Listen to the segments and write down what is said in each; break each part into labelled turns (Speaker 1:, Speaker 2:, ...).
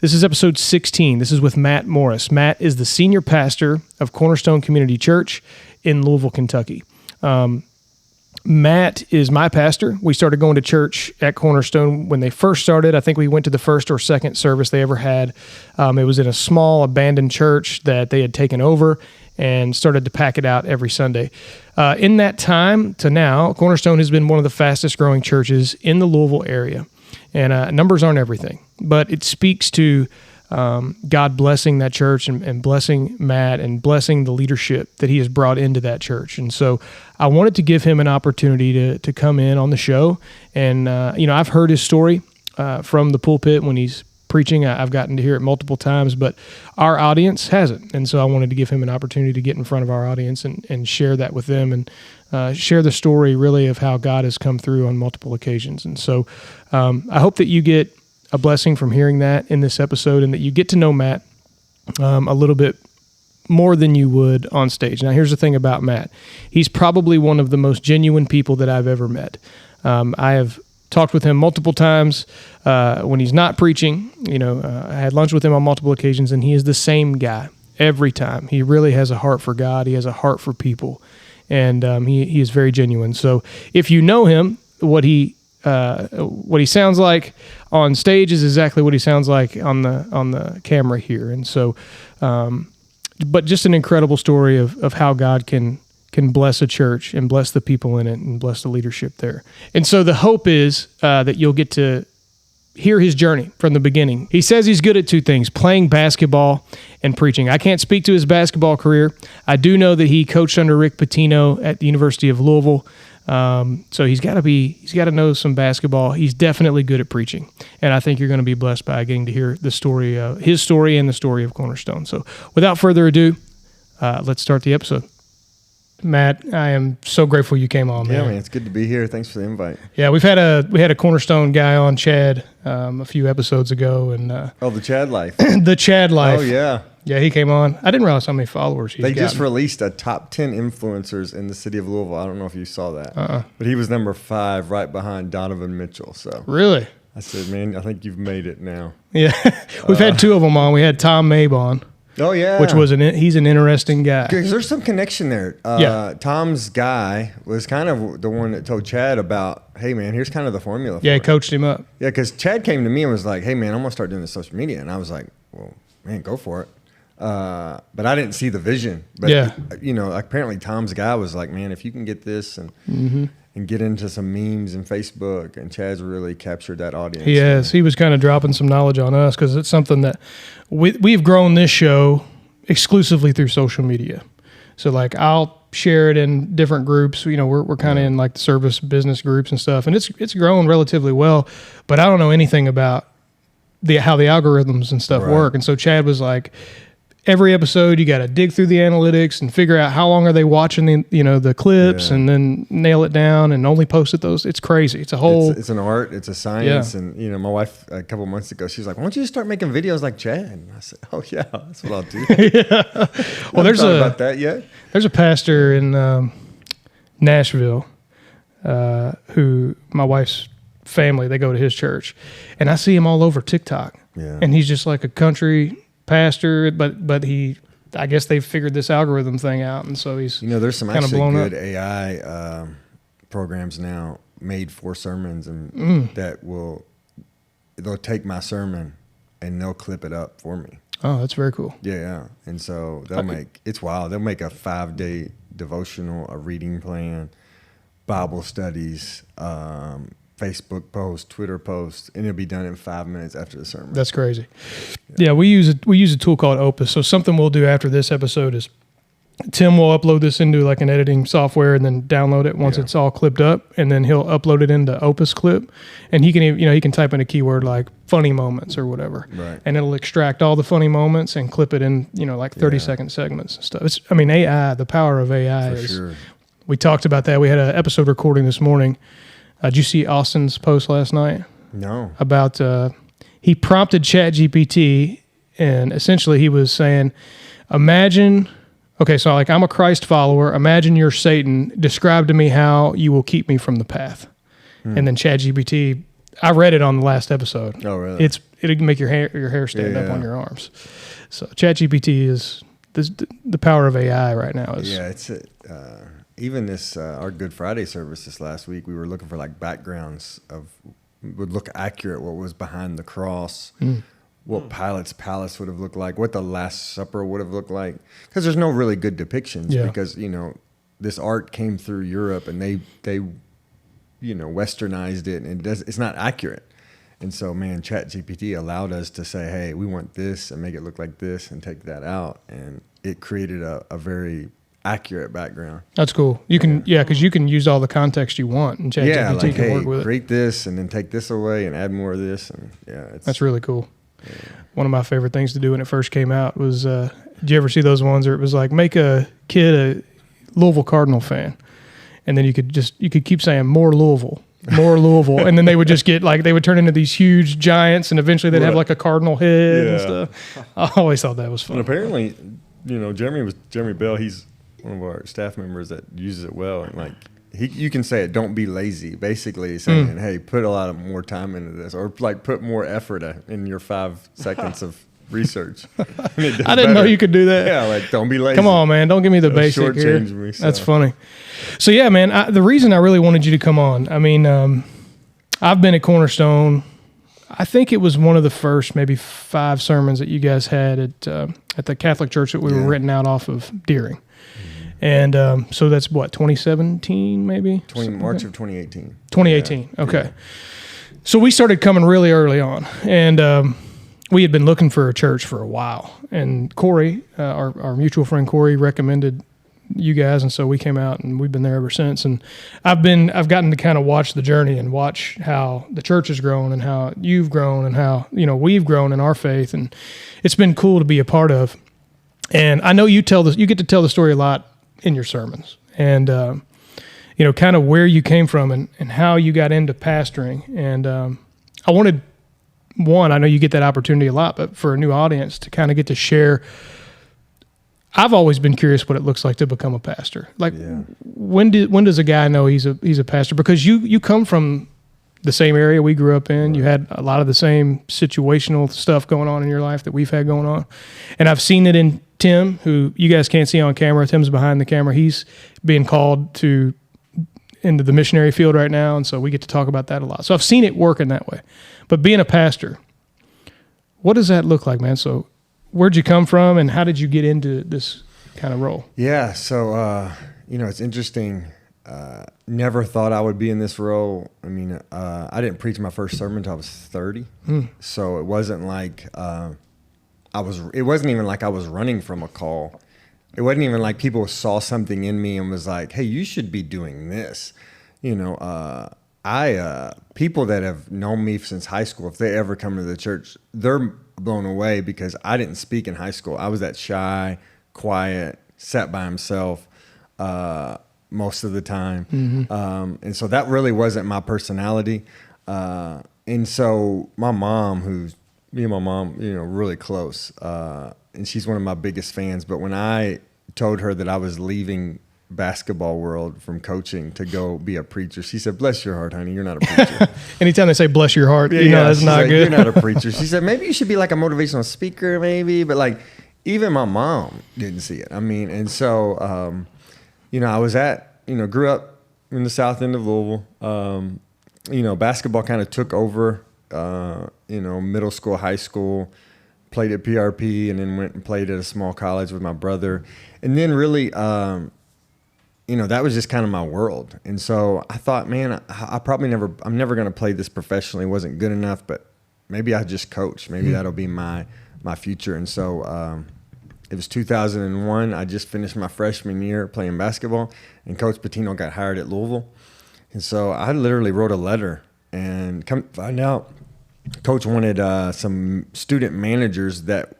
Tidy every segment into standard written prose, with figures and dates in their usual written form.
Speaker 1: This is episode 16. This is with Matt Morris. Matt is the senior pastor of Cornerstone Community Church in Louisville, Kentucky. Matt is my pastor. We started going to church at Cornerstone when they first started. I think we went to the first or second service they ever had. It was in a small abandoned church that they had taken over and started to pack it out every Sunday. In that time to now, Cornerstone has been one of the fastest growing churches in the Louisville area. And numbers aren't everything, but it speaks to God blessing that church and blessing Matt and blessing the leadership that he has brought into that church. And so I wanted to give him an opportunity to come in on the show. And, I've heard his story from the pulpit when he's preaching. I've gotten to hear it multiple times, but our audience hasn't. And so I wanted to give him an opportunity to get in front of our audience and share that with them and share the story really of how God has come through on multiple occasions. And so I hope that you get a blessing from hearing that in this episode and that you get to know Matt a little bit more than you would on stage. Now, here's the thing about Matt. He's probably one of the most genuine people that I've ever met. I have talked with him multiple times when he's not preaching. I had lunch with him on multiple occasions, and he is the same guy every time. He really has a heart for God. He has a heart for people, and he is very genuine. So if you know him, what he sounds like on stage is exactly what he sounds like on the camera here. And so, but just an incredible story of how God can bless a church and bless the people in it and bless the leadership there. And so the hope is that you'll get to hear his journey from the beginning. He says he's good at two things, playing basketball and preaching. I can't speak to his basketball career. I do know that he coached under Rick Pitino at the University of Louisville. So he's got to know some basketball. He's definitely good at preaching. And I think you're going to be blessed by getting to hear the story, his story and the story of Cornerstone. So without further ado, let's start the episode. Matt, I am so grateful you came on, man.
Speaker 2: Yeah, man, it's good to be here. Thanks for the invite.
Speaker 1: Yeah, we had a Cornerstone guy on, Chad, a few episodes ago, and
Speaker 2: the Chad Life.
Speaker 1: The Chad Life.
Speaker 2: Oh yeah,
Speaker 1: yeah, he came on. I didn't realize how many followers he's
Speaker 2: They
Speaker 1: gotten.
Speaker 2: just released a top 10 influencers in the city of Louisville. I don't know if you saw that, but he was number 5, right behind Donovan Mitchell. So
Speaker 1: really,
Speaker 2: I said, man, I think you've made it now.
Speaker 1: Yeah, we've had two of them on. We had Tom Mabe on.
Speaker 2: Oh yeah,
Speaker 1: which was he's an interesting guy.
Speaker 2: Because there's some connection there.
Speaker 1: Yeah.
Speaker 2: Tom's guy was kind of the one that told Chad about, hey man, here's kind of the formula.
Speaker 1: Yeah, he coached him up.
Speaker 2: Yeah, because Chad came to me and was like, hey man, I'm gonna start doing this social media, and I was like, well, man, go for it. But I didn't see the vision. But
Speaker 1: yeah,
Speaker 2: apparently Tom's guy was like, man, if you can get this and get into some memes and Facebook, and Chad's really captured that audience.
Speaker 1: He has. He was kind of dropping some knowledge on us because it's something that we've grown this show exclusively through social media. So like I'll share it in different groups. We're kind of in like the service business groups and stuff, and it's grown relatively well. But I don't know anything about how the algorithms and stuff work. And so Chad was like, every episode you got to dig through the analytics and figure out how long are they watching the clips and then nail it down and only post it those. It's crazy. It's a whole.
Speaker 2: It's an art. It's a science. Yeah. And my wife a couple months ago, she was like, "Why don't you just start making videos like Chad?" And I said, "Oh yeah, that's what I'll do."
Speaker 1: Yeah. Well, there's
Speaker 2: about that yet.
Speaker 1: There's a pastor in Nashville who my wife's family, they go to his church, and I see him all over TikTok.
Speaker 2: Yeah.
Speaker 1: And he's just like a country pastor, but I guess they've figured this algorithm thing out, and so he's
Speaker 2: there's some
Speaker 1: kind of
Speaker 2: actually
Speaker 1: blown
Speaker 2: good
Speaker 1: up.
Speaker 2: AI programs now made for sermons, and they'll take my sermon and they'll clip it up for me.
Speaker 1: Oh, that's very cool.
Speaker 2: Yeah, and so it's wild. They'll make a 5-day devotional, a reading plan, Bible studies, Facebook post, Twitter post, and it'll be done in 5 minutes after the sermon.
Speaker 1: That's crazy. Yeah, we use a tool called Opus. So something we'll do after this episode is Tim will upload this into like an editing software and then download it once it's all clipped up, and then he'll upload it into Opus Clip, and he can type in a keyword like funny moments or whatever,
Speaker 2: right,
Speaker 1: and it'll extract all the funny moments and clip it in like 30-second segments and stuff. AI, the power of AI
Speaker 2: For
Speaker 1: is.
Speaker 2: sure.
Speaker 1: We talked about that. We had an episode recording this morning. Did you see Austin's post last night?
Speaker 2: No.
Speaker 1: About he prompted ChatGPT, and essentially he was saying, imagine, okay, so like I'm a Christ follower. Imagine you're Satan. Describe to me how you will keep me from the path. And then ChatGPT, I read it on the last episode.
Speaker 2: Oh, really?
Speaker 1: It'll make your hair stand up on your arms. So ChatGPT is the power of AI right now.
Speaker 2: It's even this our Good Friday service this last week. We were looking for like backgrounds would look accurate. What was behind the cross? What Pilate's palace would have looked like? What the Last Supper would have looked like? Because there's no really good depictions.
Speaker 1: Yeah.
Speaker 2: Because this art came through Europe and they westernized it, and it's not accurate. And so, man, ChatGPT allowed us to say, hey, we want this and make it look like this and take that out. And it created a very accurate background.
Speaker 1: That's cool. You can, because you can use all the context you want, and ChatGPT can work with it.
Speaker 2: Create this and then take this away and add more of this. And
Speaker 1: that's really cool. Yeah. One of my favorite things to do when it first came out was, did you ever see those ones where it was like, make a kid a Louisville Cardinal fan? And then you could keep saying more Louisville, and then they would just get they would turn into these huge giants, and eventually they'd have like a cardinal head and stuff. I always thought that was fun.
Speaker 2: And apparently, Jeremy Bell. He's one of our staff members that uses it well, and you can say it. Don't be lazy. Basically, saying, hey, put a lot more time into this, or put more effort in your 5 seconds of research. I
Speaker 1: didn't know you could do that.
Speaker 2: Yeah, don't be lazy.
Speaker 1: Come on, man. Don't give me the basic here. Me, so. That's funny. So, yeah, man, the reason I really wanted you to come on, I mean, I've been at Cornerstone. I think it was one of the first maybe 5 sermons that you guys had at the Catholic church that we were renting out off of Deering. And so that's what, 2017 maybe?
Speaker 2: March of 2018.
Speaker 1: 2018, okay. Yeah. So we started coming really early on, and we had been looking for a church for a while. And Corey, our mutual friend Corey, recommended you guys, and so we came out, and we've been there ever since. And I've gotten to kind of watch the journey and watch how the church has grown and how you've grown and how we've grown in our faith, and it's been cool to be a part of. And I know you get to tell the story a lot in your sermons, and kind of where you came from and how you got into pastoring. And I wanted, I know you get that opportunity a lot, but for a new audience to kind of get to share. I've always been curious what it looks like to become a pastor. When does a guy know he's a pastor? Because you come from the same area we grew up in. Right. You had a lot of the same situational stuff going on in your life that we've had going on. And I've seen it in Tim, who you guys can't see on camera. Tim's behind the camera. He's being called into the missionary field right now, and so we get to talk about that a lot. So I've seen it working that way. But being a pastor, what does that look like, man? So where'd you come from, and how did you get into this kind of role?
Speaker 2: Yeah, so, it's interesting. Never thought I would be in this role. I mean, I didn't preach my first sermon until I was 30. So it wasn't like it wasn't even like I was running from a call. It wasn't even like people saw something in me and was like, hey, you should be doing this. People that have known me since high school, if they ever come to the church, they're blown away because I didn't speak in high school. I was that shy, quiet, sat by himself most of the time. Mm-hmm. And so that really wasn't my personality. And so my mom, me and my mom, really close, and she's one of my biggest fans. But when I told her that I was leaving basketball world from coaching to go be a preacher, she said, bless your heart, honey, you're not a preacher. Anytime
Speaker 1: they say bless your heart, that's not good.
Speaker 2: You're not a preacher. She said, maybe you should be like a motivational speaker, maybe. But even my mom didn't see it. I mean, and so, I was grew up in the south end of Louisville. Basketball kind of took over, middle school, high school, played at PRP, and then went and played at a small college with my brother. And then really, that was just kind of my world. And so I thought, man, I'm never going to play this professionally. It wasn't good enough, but maybe I just coach. Maybe that'll be my future. And so it was 2001. I just finished my freshman year playing basketball, and Coach Patino got hired at Louisville. And so I literally wrote a letter, and come find out, Coach wanted some student managers that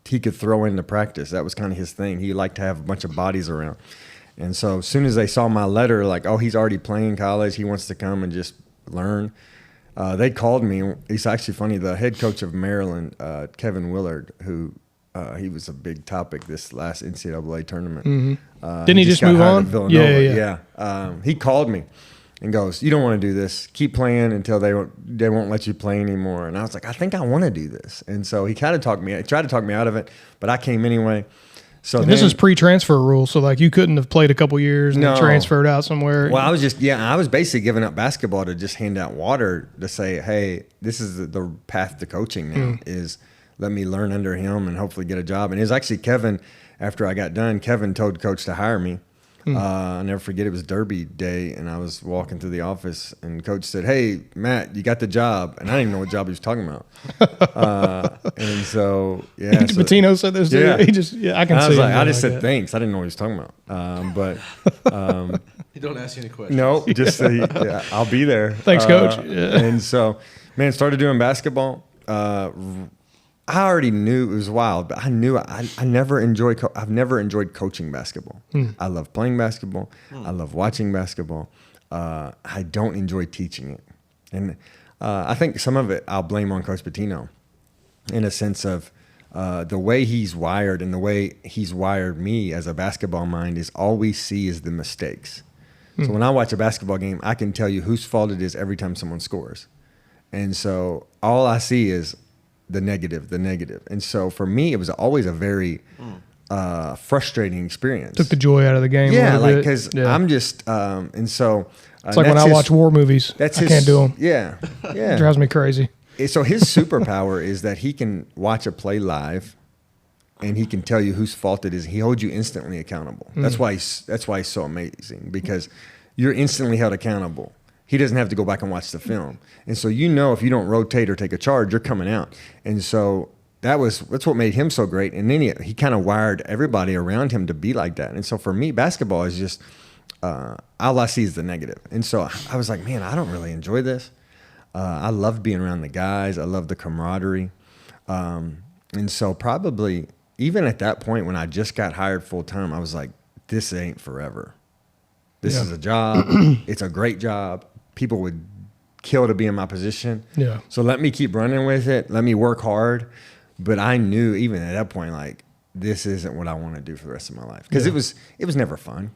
Speaker 2: he could throw into practice. That was kind of his thing. He liked to have a bunch of bodies around. And so as soon as they saw my letter, he's already playing college, he wants to come and just learn, they called me. It's actually funny. The head coach of Maryland, Kevin Willard, who he was a big topic this last NCAA tournament.
Speaker 1: Mm-hmm. Didn't he just move on?
Speaker 2: Villanova. Yeah. He called me. and goes, "You don't want to do this. Keep playing until they won't let you play anymore." And I was like, "I think I want to do this." And so he tried to talk me out of it, but I came anyway. So
Speaker 1: this is pre-transfer rule, so like you couldn't have played a couple years and then transferred out somewhere.
Speaker 2: Well, I was basically giving up basketball to just hand out water to say, "Hey, this is the path to coaching now. Is let me learn under him and hopefully get a job." And it was actually Kevin. After I got done, Kevin told Coach to hire me. I'll never forget, it was Derby Day, and I was walking through the office, and Coach said, "Hey, Matt, you got the job." And I didn't even know what job he was talking about. And so, yeah.
Speaker 1: Patino said this to you? He just, I can see it.
Speaker 2: I just said thanks. I didn't know what he was talking about. But
Speaker 3: he don't ask you any questions.
Speaker 2: No, just say, I'll be there.
Speaker 1: Thanks, Coach.
Speaker 2: And so, man, started doing basketball. I already knew it was wild, but I knew I never enjoyed. I've never enjoyed coaching basketball. I love playing basketball. I love watching basketball. I don't enjoy teaching it, and I think some of it I'll blame on Coach Patino, in a sense of the way he's wired and the way he's wired me as a basketball mind is all we see is the mistakes. So when I watch a basketball game, I can tell you whose fault it is every time someone scores, and so all I see is the negative. And so for me, it was always a very frustrating experience.
Speaker 1: Took the joy out of the game.
Speaker 2: Yeah, like, because I'm just, and so.
Speaker 1: It's like when I watch war movies. I can't do them.
Speaker 2: Yeah.
Speaker 1: It drives me crazy.
Speaker 2: So his superpower is that he can watch a play live and he can tell you whose fault it is. He holds you instantly accountable. That's why he's so amazing, because you're instantly held accountable. He doesn't have to go back and watch the film. And so if you don't rotate or take a charge, you're coming out. And so that's what made him so great. And then he kind of wired everybody around him to be like that. And so for me, basketball is just all I see is the negative. And so I was like, man, I don't really enjoy this. I loved being around the guys. I love the camaraderie. And so probably even at that point when I just got hired full time, I was like, this ain't forever. This is a job. It's a great job. People would kill to be in my position.
Speaker 1: Yeah.
Speaker 2: So let me keep running with it. Let me work hard. But I knew even at that point, like, this isn't what I want to do for the rest of my life. Because it was never fun,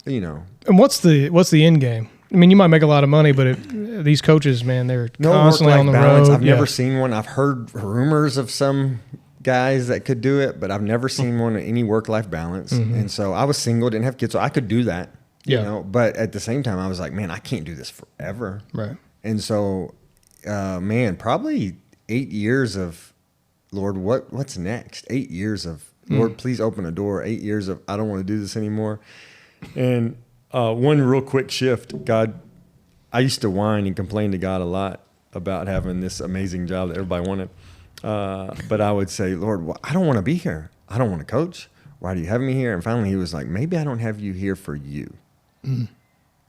Speaker 2: you know.
Speaker 1: And what's the end game? I mean, you might make a lot of money, but these coaches, man, they're constantly on the road.
Speaker 2: I've never seen one. I've heard rumors of some guys that could do it, but I've never seen one any work-life balance. And so I was single, didn't have kids, so I could do that. You know, but at the same time, I was like, man, I can't do this forever.
Speaker 1: Right.
Speaker 2: And so, man, probably 8 years of, Lord, what's next? 8 years of, Lord, please open a door. 8 years of, I don't want to do this anymore. And one real quick shift, God, I used to whine and complain to God a lot about having this amazing job that everybody wanted. But I would say, Lord, I don't want to be here. I don't want to coach. Why do you have me here? And finally he was like, maybe I don't have you here for you.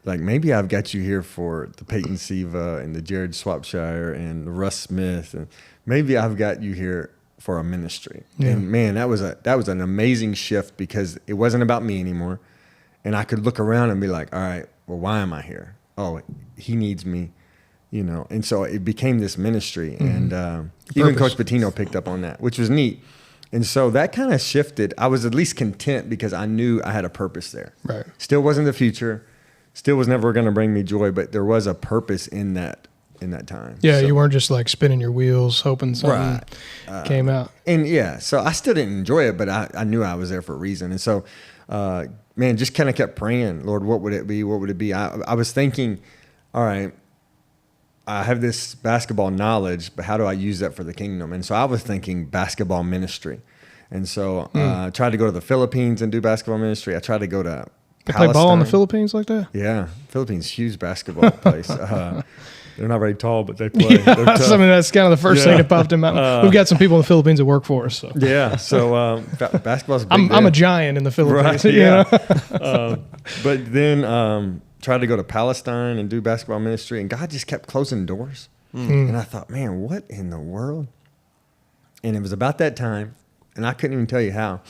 Speaker 2: Like, maybe I've got you here for the Peyton Siva and the Jared Swapshire and the Russ Smith, and maybe I've got you here for a ministry. And man, that was an amazing shift, because it wasn't about me anymore, and I could look around and be like, all right, well, why am I here? Oh, he needs me, you know. And so it became this ministry, and even Coach Patino picked up on that, which was neat. And so that kind of shifted. I was at least content because I knew I had a purpose there.
Speaker 1: Right.
Speaker 2: Still wasn't the future. Still was never going to bring me joy, but there was a purpose in that time.
Speaker 1: Yeah, so, you weren't just like spinning your wheels hoping something came out.
Speaker 2: And so I still didn't enjoy it, but I knew I was there for a reason. And so, man, just kind of kept praying, Lord, what would it be? What would it be? I was thinking, all right, I have this basketball knowledge, but how do I use that for the kingdom? And so I was thinking basketball ministry. And so I tried to go to the Philippines and do basketball ministry. I tried to go to
Speaker 1: They play ball in the Philippines like that?
Speaker 2: Yeah. Philippines, huge basketball place. They're not very tall, but they play.
Speaker 1: Yeah, I mean, that's kind of the first thing that popped in my mind. We've got some people in the Philippines that work for us. So.
Speaker 2: Yeah. So basketball's a big
Speaker 1: I'm a giant in the Philippines.
Speaker 2: Right, yeah. But then tried to go to Palestine and do basketball ministry, and God just kept closing doors. And I thought, man, what in the world? And it was about that time, and I couldn't even tell you how.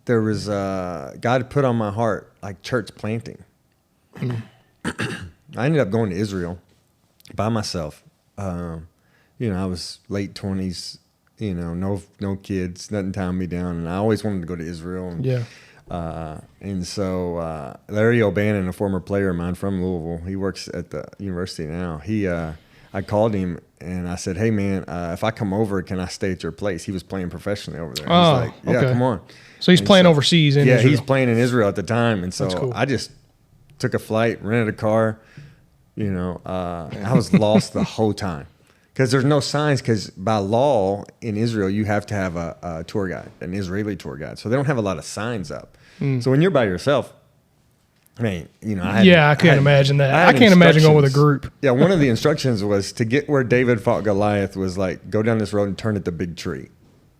Speaker 2: There was God put on my heart like church planting. I ended up going to Israel by myself. I was late 20s. No kids, nothing tying me down, and I always wanted to go to Israel. And, And so Larry O'Bannon, a former player of mine from Louisville, he works at the university now. I called him and I said, "Hey man, if I come over, can I stay at your place?" He was playing professionally over there.
Speaker 1: Oh,
Speaker 2: he's like, "Yeah,
Speaker 1: okay.
Speaker 2: come on."
Speaker 1: So he's playing overseas in Israel.
Speaker 2: He's playing in Israel at the time, and so
Speaker 1: That's cool.
Speaker 2: I just took a flight, rented a car. I was lost the whole time because there's no signs. Because by law in Israel, you have to have a tour guide, an Israeli tour guide. So they don't have a lot of signs up. So when you're by yourself, I mean,
Speaker 1: I can't imagine that. I can't imagine going with a group.
Speaker 2: Yeah, one of the instructions was to get where David fought Goliath was like, go down this road and turn at the big tree.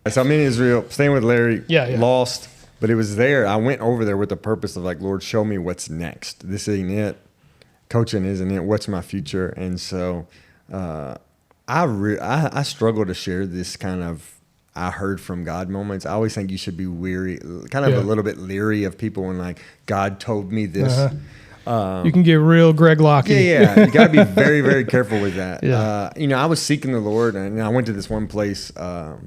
Speaker 2: So I'm in Israel, staying with Larry, lost, but it was there. I went over there with the purpose of like, Lord, show me what's next. This ain't it. Coaching isn't it. What's my future? And so I struggle to share this kind of I heard from God moments. I always think you should be weary, kind of a little bit leery of people when like God told me this.
Speaker 1: You can get real Greg Locke.
Speaker 2: Yeah. You got to be very, very careful with that.
Speaker 1: Yeah.
Speaker 2: I was seeking the Lord, and I went to this one place, Beth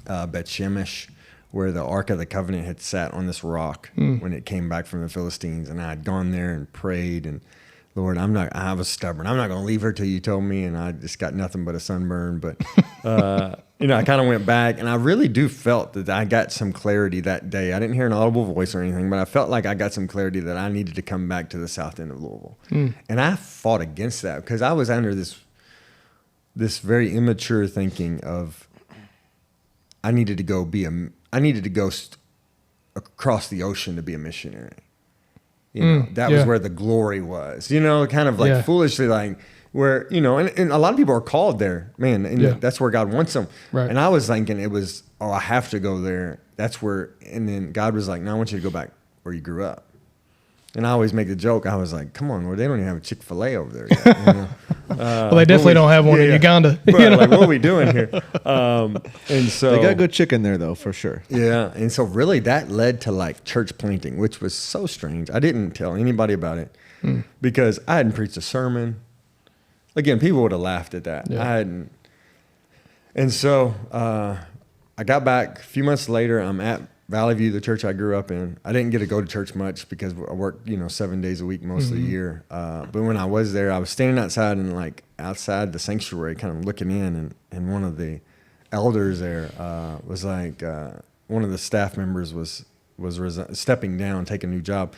Speaker 2: Shemesh, where the Ark of the Covenant had sat on this rock when it came back from the Philistines, and I had gone there and prayed, and Lord, I was stubborn. I'm not going to leave her till you told me, and I just got nothing but a sunburn. But, I kind of went back, and I really do felt that I got some clarity that day. I didn't hear an audible voice or anything, but I felt like I got some clarity that I needed to come back to the south end of Louisville. And I fought against that because I was under this very immature thinking of I needed to go across the ocean to be a missionary. That was where the glory was, kind of like foolishly, like where, and a lot of people are called there, man. And that's where God wants them.
Speaker 1: Right.
Speaker 2: And I was thinking it was, I have to go there. That's where, and then God was like, no, I want you to go back where you grew up. And I always make the joke. I was like, come on, Lord, they don't even have a Chick-fil-A over there yet.
Speaker 1: Well, they definitely don't have one in Uganda.
Speaker 2: Right, like, what are we doing here? And so
Speaker 3: they got good chicken there, though, for sure.
Speaker 2: Yeah, and so really that led to like church planting, which was so strange. I didn't tell anybody about it because I hadn't preached a sermon. Again, people would have laughed at that.
Speaker 1: Yeah.
Speaker 2: I hadn't. And so I got back a few months later. I'm at Valley View, the church I grew up in. I didn't get to go to church much because I worked, 7 days a week most of the year. But when I was there, I was standing outside and like outside the sanctuary, kind of looking in, and one of the elders there was like, one of the staff members was stepping down, taking a new job.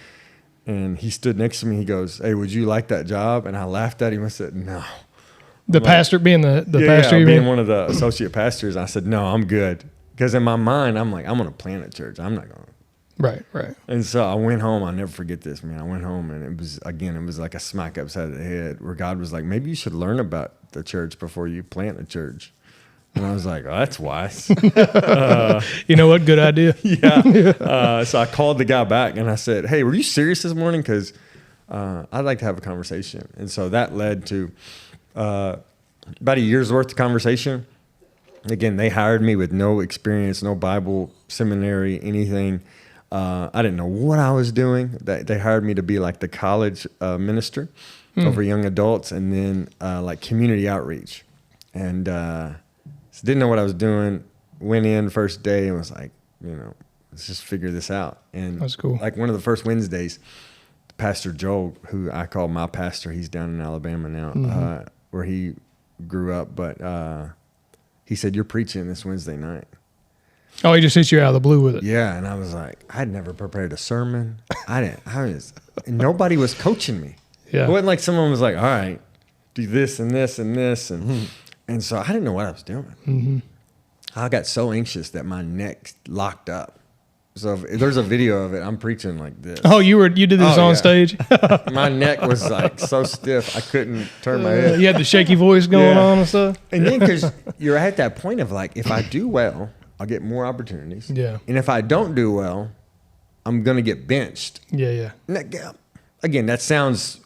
Speaker 2: And he stood next to me. He goes, "Hey, would you like that job?" And I laughed at him. I said, "No."
Speaker 1: The pastor, being the pastor,
Speaker 2: being one of the associate pastors. I said, "No, I'm good." Because in my mind, I'm like, I'm going to plant a church. I'm not going to.
Speaker 1: Right.
Speaker 2: And so I went home. I'll never forget this, man. I went home, and it was like a smack upside the head where God was like, maybe you should learn about the church before you plant a church. And I was like, oh, that's wise.
Speaker 1: You know what? Good idea.
Speaker 2: Yeah. So I called the guy back, and I said, hey, were you serious this morning? Because I'd like to have a conversation. And so that led to about a year's worth of conversation. Again, they hired me with no experience, no Bible seminary, anything. I didn't know what I was doing. They hired me to be like the college minister over young adults, and then like community outreach. And so didn't know what I was doing. Went in first day and was like, let's just figure this out. And
Speaker 1: that's cool.
Speaker 2: Like one of the first Wednesdays, Pastor Joel, who I call my pastor, he's down in Alabama now, where he grew up, but he said, "You're preaching this Wednesday night."
Speaker 1: Oh, he just hit you out of the blue with it.
Speaker 2: Yeah, and I was like, I'd never prepared a sermon. Nobody was coaching me.
Speaker 1: Yeah.
Speaker 2: It wasn't like someone was like, all right, do this and this and this. And so I didn't know what I was doing. I got so anxious that my neck locked up. So if there's a video of it, I'm preaching like this.
Speaker 1: Oh, you did this on stage?
Speaker 2: My neck was like so stiff, I couldn't turn my head.
Speaker 1: You had the shaky voice going on and stuff?
Speaker 2: And then because you're at that point of like, if I do well, I'll get more opportunities.
Speaker 1: Yeah.
Speaker 2: And if I don't do well, I'm going to get benched.
Speaker 1: Yeah.
Speaker 2: Again, that sounds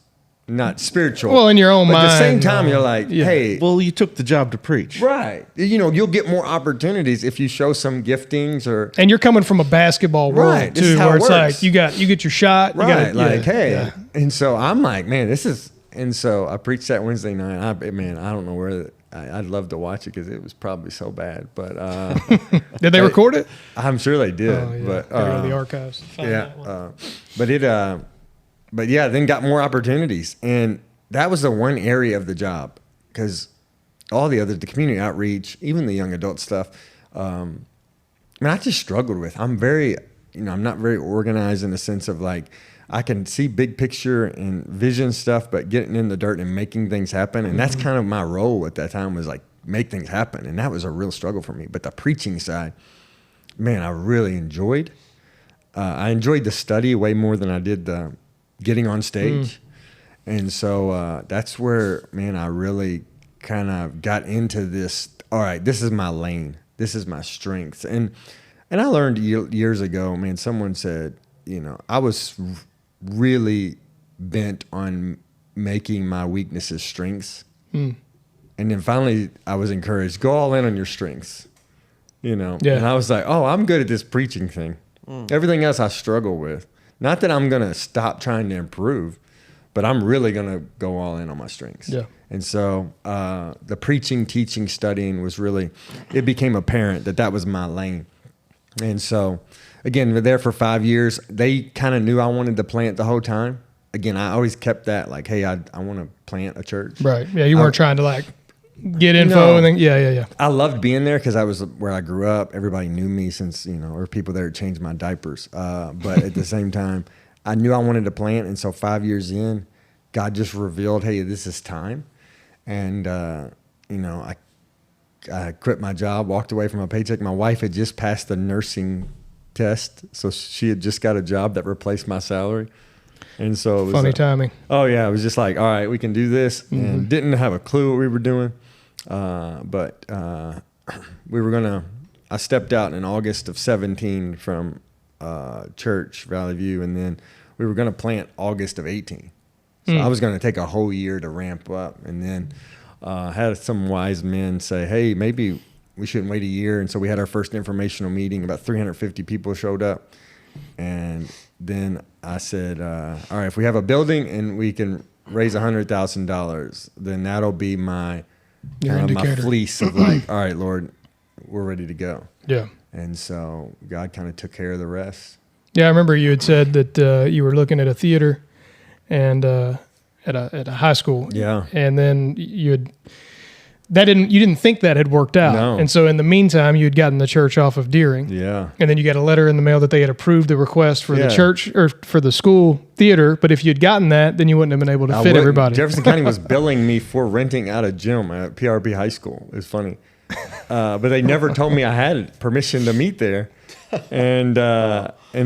Speaker 2: not spiritual.
Speaker 1: Well, in your own
Speaker 2: but
Speaker 1: mind.
Speaker 2: At the same time, you're like, hey.
Speaker 3: Well, you took the job to preach.
Speaker 2: Right. You'll get more opportunities if you show some giftings or.
Speaker 1: And you're coming from a basketball world, too, where it's like, you get your shot.
Speaker 2: Right. And so I'm like, man, this is. And so I preached that Wednesday night. I don't know where I'd love to watch it because it was probably so bad. But
Speaker 1: did they record it?
Speaker 2: I'm sure they did.
Speaker 1: Oh, yeah.
Speaker 2: But
Speaker 1: Gotta go to the archives. To find that one.
Speaker 2: But yeah, then got more opportunities, and that was the one area of the job because all the community outreach, even the young adult stuff, I just struggled with. I'm not very organized in the sense of like I can see big picture and vision stuff, but getting in the dirt and making things happen, and that's kind of my role at that time was like make things happen, and that was a real struggle for me. But the preaching side, man, I really enjoyed. I enjoyed the study way more than I did the getting on stage. And so that's where, man, I really kind of got into this. All right, this is my lane. This is my strength. And I learned years ago, man, someone said, I was really bent on making my weaknesses strengths. And then finally I was encouraged, go all in on your strengths, Yeah. And I was like, oh, I'm good at this preaching thing. Everything else I struggle with. Not that I'm going to stop trying to improve, but I'm really going to go all in on my strengths.
Speaker 1: Yeah.
Speaker 2: And so the preaching, teaching, studying was really, it became apparent that was my lane. And so, again, we're there for 5 years. They kind of knew I wanted to plant the whole time. Again, I always kept that like, hey, I want to plant a church.
Speaker 1: Right. Yeah, you weren't trying to like get info and then, yeah.
Speaker 2: I loved being there because I was where I grew up. Everybody knew me since, or people there changed my diapers. But at the same time, I knew I wanted to plant. And so 5 years in, God just revealed, hey, this is time. And, I quit my job, walked away from a paycheck. My wife had just passed the nursing test. So she had just got a job that replaced my salary. And so it was
Speaker 1: funny timing.
Speaker 2: Oh yeah. It was just like, all right, we can do this. And didn't have a clue what we were doing. But we were I stepped out in August of 17 from church, Valley View. And then we were going to plant August of 18. So I was going to take a whole year to ramp up. And then had some wise men say, hey, maybe we shouldn't wait a year. And so we had our first informational meeting. About 350 people showed up. And then I said, all right, if we have a building and we can raise $100,000, then that'll be my fleece of like, all right, Lord, we're ready to go.
Speaker 1: Yeah.
Speaker 2: And so God kind of took care of the rest.
Speaker 1: Yeah, I remember you had said that you were looking at a theater and at a high school.
Speaker 2: Yeah.
Speaker 1: And then you didn't think that had worked out.
Speaker 2: No.
Speaker 1: And so in the meantime, you had gotten the church off of Deering.
Speaker 2: Yeah.
Speaker 1: And then you got a letter in the mail that they had approved the request for the church or for the school theater. But if you'd gotten that, then you wouldn't have been able to fit everybody.
Speaker 2: Jefferson County was billing me for renting out a gym at PRB High School. It was funny. But they never told me I had permission to meet there. And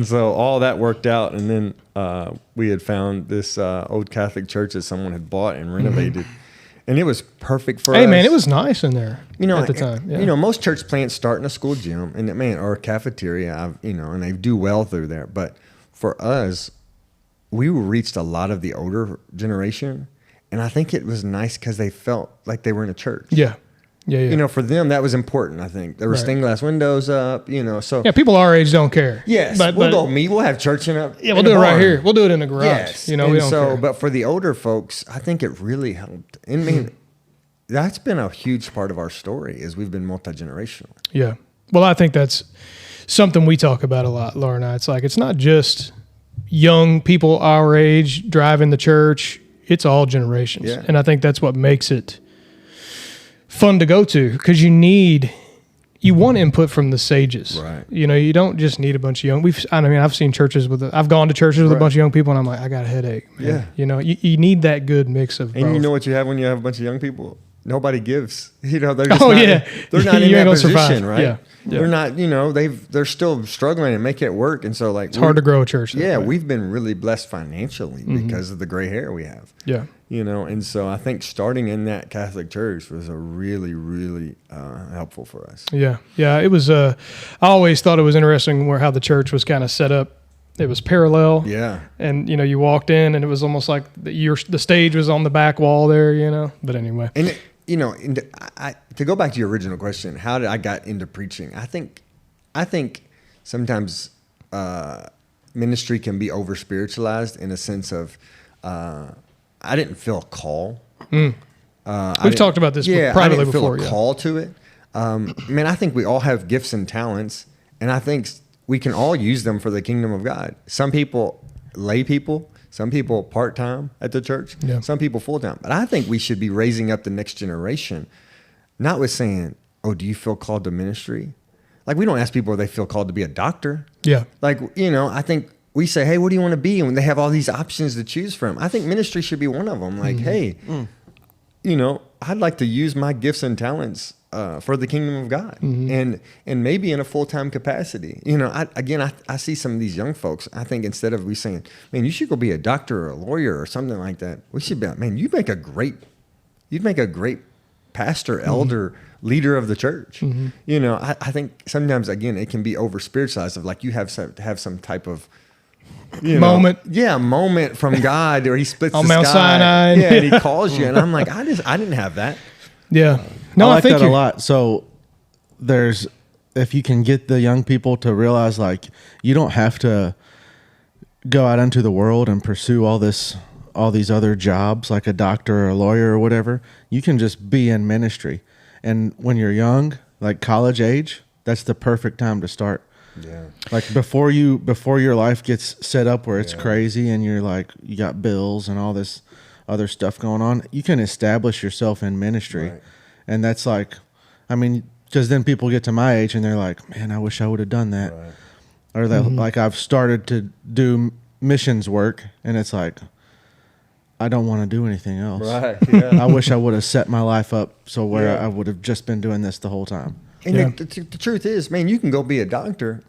Speaker 2: so all that worked out. And then we had found this old Catholic church that someone had bought and renovated. And it was perfect for us.
Speaker 1: Hey, man, it was nice in there at the time. Yeah.
Speaker 2: Most church plants start in a school gym or a cafeteria, and they do well through there. But for us, we reached a lot of the older generation. And I think it was nice because they felt like they were in a church.
Speaker 1: Yeah. Yeah.
Speaker 2: For them, that was important, I think. There were stained glass windows up, so.
Speaker 1: Yeah, people our age don't care.
Speaker 2: Yes, we'll go meet. We'll have church we'll
Speaker 1: do it right here. We'll do it in the garage.
Speaker 2: Yes.
Speaker 1: We don't care.
Speaker 2: But for the older folks, I think it really helped. And that's been a huge part of our story is we've been multi-generational.
Speaker 1: Yeah. Well, I think that's something we talk about a lot, Laura and I. It's like, it's not just young people our age driving the church. It's all generations.
Speaker 2: Yeah.
Speaker 1: And I think that's what makes it fun to go to because you want input from the sages.
Speaker 2: Right.
Speaker 1: You don't just need a bunch of young. I've seen churches I've gone to churches with a bunch of young people and I'm like, I got a headache. Man.
Speaker 2: Yeah.
Speaker 1: You need that good mix of both.
Speaker 2: And you know what you have when you have a bunch of young people? Nobody gives. They're just they're not in
Speaker 1: You ain't
Speaker 2: that
Speaker 1: gonna
Speaker 2: position,
Speaker 1: survive.
Speaker 2: right?
Speaker 1: Yeah.
Speaker 2: They're not, they're still struggling and making it work. And so like
Speaker 1: it's hard to grow a church.
Speaker 2: Yeah, we've been really blessed financially because of the gray hair we have.
Speaker 1: Yeah.
Speaker 2: And so I think starting in that Catholic church was a really, really helpful for us.
Speaker 1: Yeah. Yeah. It was, I always thought it was interesting how the church was kind of set up. It was parallel.
Speaker 2: Yeah.
Speaker 1: And, you walked in and it was almost like the stage was on the back wall there, but anyway.
Speaker 2: And, to go back to your original question, how did I got into preaching? I think sometimes ministry can be over spiritualized in a sense of I didn't feel a call.
Speaker 1: We've talked about this privately
Speaker 2: I didn't
Speaker 1: before.
Speaker 2: Feel a call to it. Man, I think we all have gifts and talents, and I think we can all use them for the kingdom of God. Some people, lay people, some people part-time at the church, some people full-time. But I think we should be raising up the next generation, not with saying, oh, do you feel called to ministry? Like, we don't ask people if they feel called to be a doctor.
Speaker 1: Yeah.
Speaker 2: Like, I think we say, hey, what do you want to be? And when they have all these options to choose from, I think ministry should be one of them. Like, hey, I'd like to use my gifts and talents for the kingdom of God, and maybe in a full-time capacity. I see some of these young folks. I think instead of we saying, man, you should go be a doctor or a lawyer or something like that, we should be, man, you'd make a great pastor, elder, leader of the church. I think sometimes, again, it can be over spiritualized of like you have to have some type of moment from God, or he splits
Speaker 1: on
Speaker 2: the
Speaker 1: Mount
Speaker 2: sky.
Speaker 1: Sinai,
Speaker 2: and he calls you, and I'm like, I didn't have that.
Speaker 1: Yeah, no,
Speaker 3: I like that a lot. So if you can get the young people to realize, like, you don't have to go out into the world and pursue all these other jobs like a doctor or a lawyer or whatever. You can just be in ministry. And when you're young, like college age, that's the perfect time to start.
Speaker 2: Yeah.
Speaker 3: Like before your life gets set up where it's crazy and you're like, you got bills and all this other stuff going on, you can establish yourself in ministry.
Speaker 2: Right.
Speaker 3: And that's like, I mean, because then people get to my age and they're like, man, I wish I would have done that.
Speaker 2: Right.
Speaker 3: Or that, like, I've started to do missions work and it's like, I don't want to do anything else.
Speaker 2: Right. Yeah.
Speaker 3: I wish I would have set my life up so where I would have just been doing this the whole time.
Speaker 2: And the truth is, man, you can go be a doctor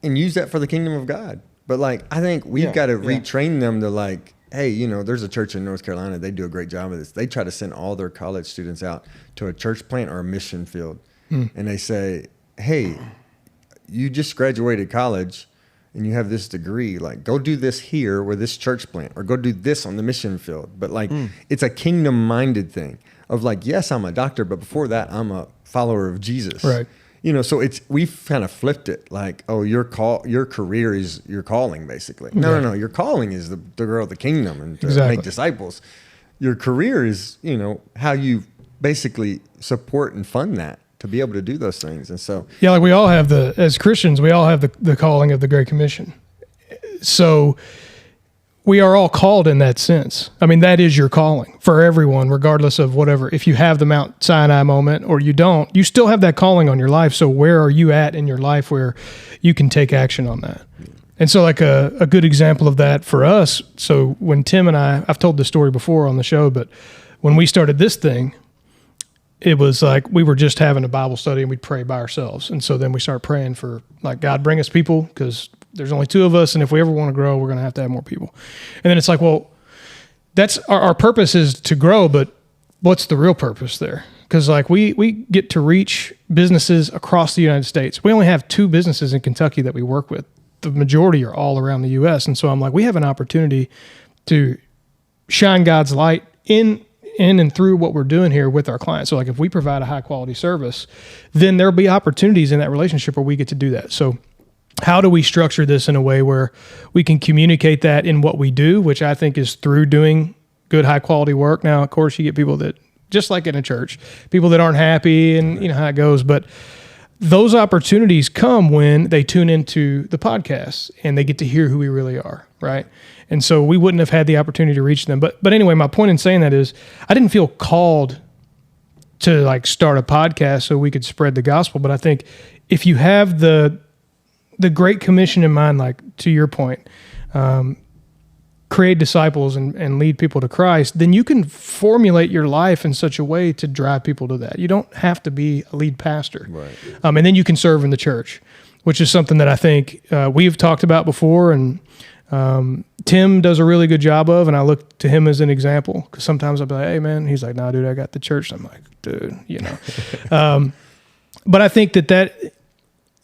Speaker 2: and use that for the kingdom of God. But like, I think we've got to retrain them to like, hey, there's a church in North Carolina. They do a great job of this. They try to send all their college students out to a church plant or a mission field. And they say, hey, you just graduated college and you have this degree, like go do this here with this church plant, or go do this on the mission field. But like, it's a kingdom minded thing of like, yes, I'm a doctor, but before that, I'm a follower of Jesus.
Speaker 1: Right.
Speaker 2: So we've kind of flipped it like, oh, your career is your calling, basically. No. Your calling is the grow the kingdom and to make disciples. Your career is, how you basically support and fund that to be able to do those things. And so,
Speaker 1: like we all have as Christians, we all have the calling of the Great Commission. So we are all called in that sense. I mean, that is your calling for everyone, regardless of whatever. If you have the Mount Sinai moment or you don't, you still have that calling on your life. So where are you at in your life where you can take action on that? And so like a good example of that for us. So when Tim and I've told this story before on the show, but when we started this thing, it was like we were just having a Bible study and we'd pray by ourselves. And so then we started praying for like, God, bring us people, because there's only two of us, and if we ever want to grow, we're going to have more people. And then it's like, well, that's our purpose is to grow, but what's the real purpose there? Because like we get to reach businesses across the United States. We only have 2 businesses in Kentucky that we work with. The majority are all around the U.S. And so I'm like, we have an opportunity to shine God's light in and through what we're doing here with our clients. So like if we provide a high quality service, then there'll be opportunities in that relationship where we get to do that. So how do we structure this in a way where we can communicate that in what we do, which I think is through doing good, high quality work. Now, of course, you get people that, just like in a church, people that aren't happy and you know how it goes, but those opportunities come when they tune into the podcast and they get to hear who we really are, right? And so we wouldn't have had the opportunity to reach them. But anyway, my point in saying that is I didn't feel called to like start a podcast so we could spread the gospel. But I think if you have the Great Commission in mind, like to your point, create disciples and lead people to Christ, then you can formulate your life in such a way to drive people to that. You don't have to be a lead pastor.
Speaker 2: Right.
Speaker 1: And then you can serve in the church, which is something that I think we've talked about before. And Tim does a really good job of, and I look to him as an example, because sometimes I'll be like, hey, man. He's like, nah, dude, I got the church. And I'm like, dude, you know. But I think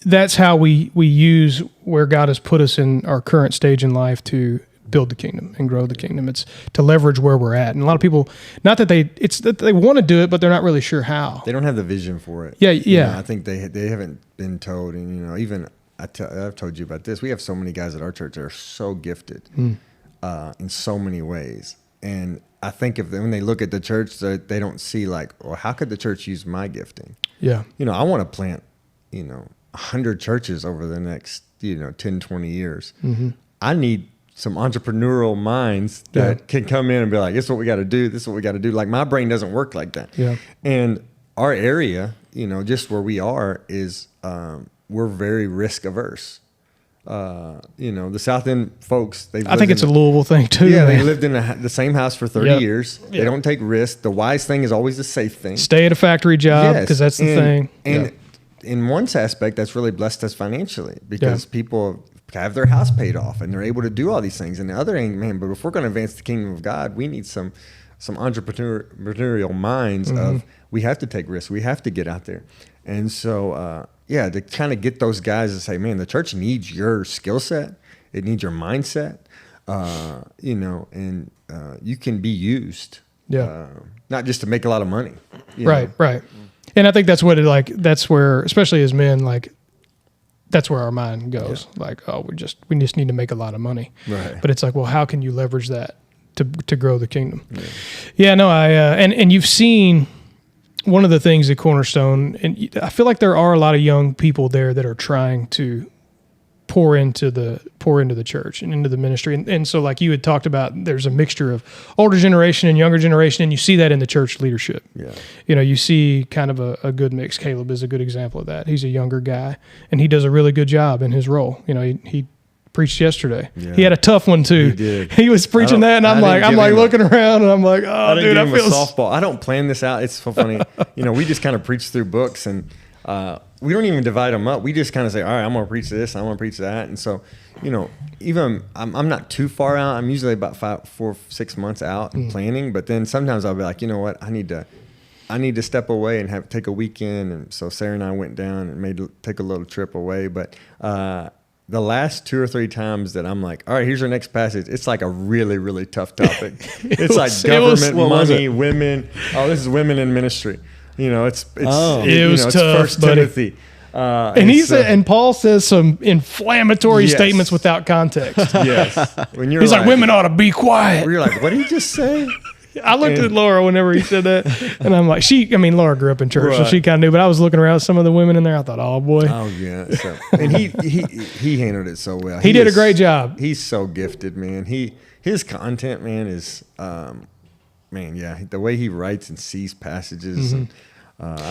Speaker 1: that's how we use where God has put us in our current stage in life to build the kingdom and grow the kingdom. It's to leverage where we're at. And a lot of people, not that it's that they want to do it, but they're not really sure how.
Speaker 2: They don't have the vision for it.
Speaker 1: Yeah.
Speaker 2: You know, I think they haven't been told. And, even I've told you about this. We have so many guys at our church that are so gifted in so many ways. And I think when they look at the church, they don't see like, well, how could the church use my gifting?
Speaker 1: Yeah.
Speaker 2: I want to plant, 100 churches over the next, 10, 20 years.
Speaker 1: Mm-hmm.
Speaker 2: I need some entrepreneurial minds that can come in and be like, this is what we got to do. This is what we got to do. Like my brain doesn't work like that.
Speaker 1: Yeah.
Speaker 2: And our area, just where we are is, we're very risk averse. The South End folks,
Speaker 1: I think it's a Louisville thing too.
Speaker 2: Yeah,
Speaker 1: man.
Speaker 2: they lived in the same house for 30 years. They don't take risks. The wise thing is always the safe thing.
Speaker 1: Stay at a factory job because that's the thing.
Speaker 2: And in one aspect, that's really blessed us financially because people have their house paid off and they're able to do all these things. And the other end, man, but if we're going to advance the kingdom of God, we need some entrepreneurial minds of we have to take risks. We have to get out there. And so, to kind of get those guys to say, man, the church needs your skill set. It needs your mindset, and you can be used, not just to make a lot of money.
Speaker 1: Right. And I think that's what that's where, especially as men, like that's where our mind goes. Yeah. Like, oh, we just need to make a lot of money.
Speaker 2: Right.
Speaker 1: But it's like, well, how can you leverage that to grow the kingdom? Yeah, no, and you've seen one of the things at Cornerstone, and I feel like there are a lot of young people there that are trying to pour into the church and into the ministry. And so like you had talked about, there's a mixture of older generation and younger generation, and you see that in the church leadership. Yeah. You see kind of a good mix. Caleb is a good example of that. He's a younger guy, and he does a really good job in his role. He preached yesterday. Yeah. He had a tough one too.
Speaker 2: He did.
Speaker 1: He was preaching that, and I'm like looking around, and I'm like, oh, dude, I feel
Speaker 2: softball. I don't plan this out. It's so funny. We just kind of preach through books, and we don't even divide them up. We just kind of say, all right, I'm going to preach this, I'm going to preach that, and so even I'm not too far out. I'm usually about 4-6 months out planning, but then sometimes I'll be like, you know what, I need to step away and take a weekend, and so Sarah and I went down and take a little trip away, but. The last 2 or 3 times that I'm like, all right, here's our next passage. It's like a really, really tough topic. It's like government, money, women. Oh, this is women in ministry. It was
Speaker 1: tough,
Speaker 2: it's First
Speaker 1: buddy.
Speaker 2: Timothy.
Speaker 1: And Paul says some inflammatory statements without context.
Speaker 2: Yes. When
Speaker 1: He's like, women ought to be quiet.
Speaker 2: You're like, what did he just say?
Speaker 1: I looked at Laura whenever he said that, and I'm like, Laura grew up in church, so she kind of knew, but I was looking around at some of the women in there. I thought, oh boy.
Speaker 2: Oh yeah. So, and he handled it so well.
Speaker 1: He did a great job.
Speaker 2: He's so gifted, man. His content, man, is, the way he writes and sees passages. And,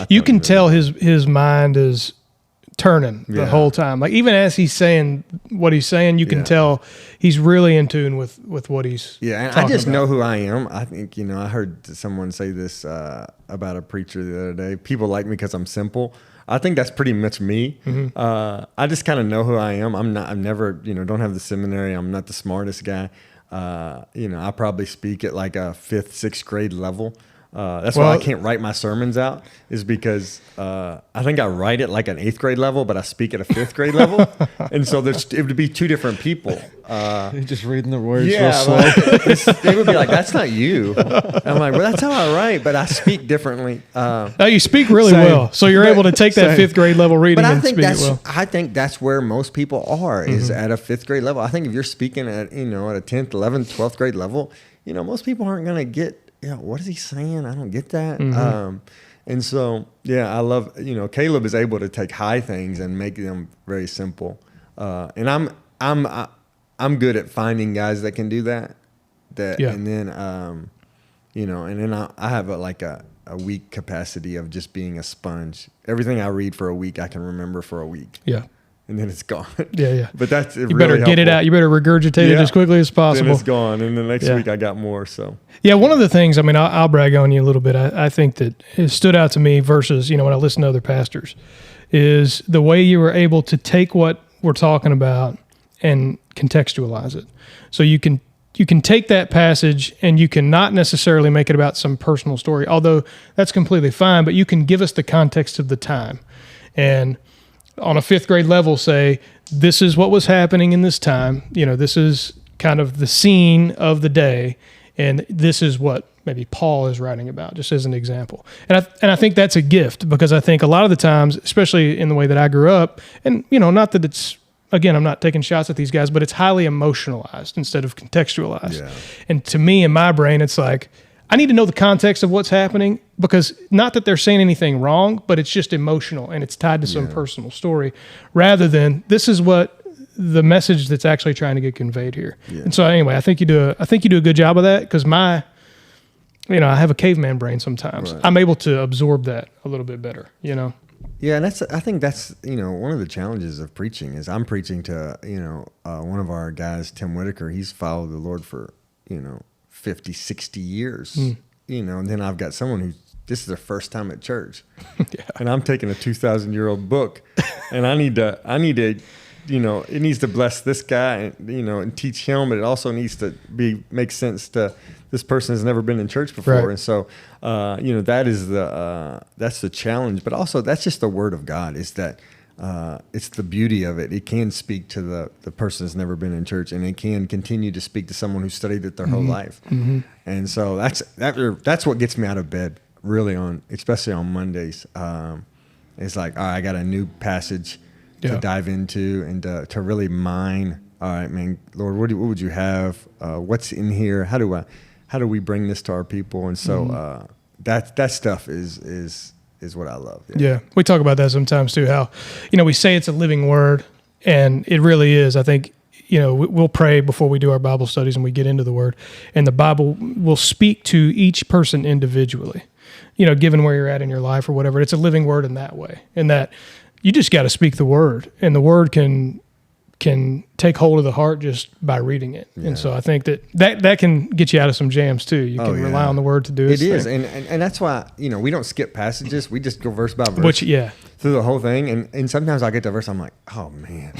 Speaker 1: you can tell his mind is turning the whole time. Like even as he's saying what he's saying, you can tell he's really in tune with what he's
Speaker 2: and I just know who I am. I think, I heard someone say this about a preacher the other day. People like me because I'm simple. I think that's pretty much me. I just kind of know who I am. I'm never, don't have the seminary. I'm not the smartest guy. I probably speak at like a 5th, 6th grade level. That's why I can't write my sermons out, is because I think I write it like an 8th grade level, but I speak at a 5th grade level. And so it would be 2 different people.
Speaker 3: You're just reading the words real slow.
Speaker 2: They would be like, that's not you. And I'm like, well, that's how I write, but I speak differently.
Speaker 1: No, you speak really well. So you're able to take that 5th grade level reading and speak it well.
Speaker 2: I think that's where most people are, is at a 5th grade level. I think if you're speaking at, at a 10th, 11th, 12th grade level, most people aren't going to get, what is he saying? I don't get that. And so, I love, Caleb is able to take high things and make them very simple. And I'm good at finding guys that can do that. And then, I have a weak capacity of just being a sponge. Everything I read for a week, I can remember for a week.
Speaker 1: Yeah.
Speaker 2: And then it's gone.
Speaker 1: Yeah.
Speaker 2: But that's
Speaker 1: you better
Speaker 2: really
Speaker 1: get it out. You better regurgitate it as quickly as possible.
Speaker 2: Then it's gone. And the next week I got more. So
Speaker 1: one of the things, I'll brag on you a little bit. I think that it stood out to me versus, when I listen to other pastors, is the way you were able to take what we're talking about and contextualize it. So you can take that passage and you can not necessarily make it about some personal story, although that's completely fine, but you can give us the context of the time. And on a 5th grade level, say, this is what was happening in this time. This is kind of the scene of the day, and this is what maybe Paul is writing about, just as an example. And I think that's a gift, because I think a lot of the times, especially in the way that I grew up, and not that it's again, I'm not taking shots at these guys, but it's highly emotionalized instead of contextualized.
Speaker 2: Yeah.
Speaker 1: And to me, in my brain, it's like, I need to know the context of what's happening, because not that they're saying anything wrong, but it's just emotional and it's tied to some personal story, rather than this is what the message that's actually trying to get conveyed here. Yeah. And so anyway, I think you do a good job of that, because I have a caveman brain sometimes. Right. I'm able to absorb that a little bit better,
Speaker 2: Yeah, and I think that's one of the challenges of preaching is I'm preaching to one of our guys, Tim Whitaker. He's followed the Lord for 50, 60 years, and then I've got someone who this is their first time at church, and I'm taking a 2,000-year-old book, and I need to it needs to bless this guy, and teach him, but it also needs to make sense to this person has never been in church before. Right. And so, that is that's the challenge, but also that's just the word of God, is that it's the beauty of it. It can speak to the person that's never been in church, and it can continue to speak to someone who studied it their whole life. Mm-hmm. And so that's what gets me out of bed really especially on Mondays. It's like, all right, I got a new passage to dive into and to really mine. All right, man, Lord, what would you have? What's in here? How do we bring this to our people? And so that stuff is what I love.
Speaker 1: Yeah, we talk about that sometimes too. How we say it's a living word, and it really is. I think we'll pray before we do our Bible studies and we get into the word, and the Bible will speak to each person individually. Given where you're at in your life or whatever, it's a living word in that way, and that you just got to speak the word, and the word can take hold of the heart just by reading it. Yeah. And so I think that can get you out of some jams too. You can rely on the word to do it. It is.
Speaker 2: And that's why, we don't skip passages. We just go verse by verse through the whole thing. And sometimes I get to a verse, I'm like, oh man,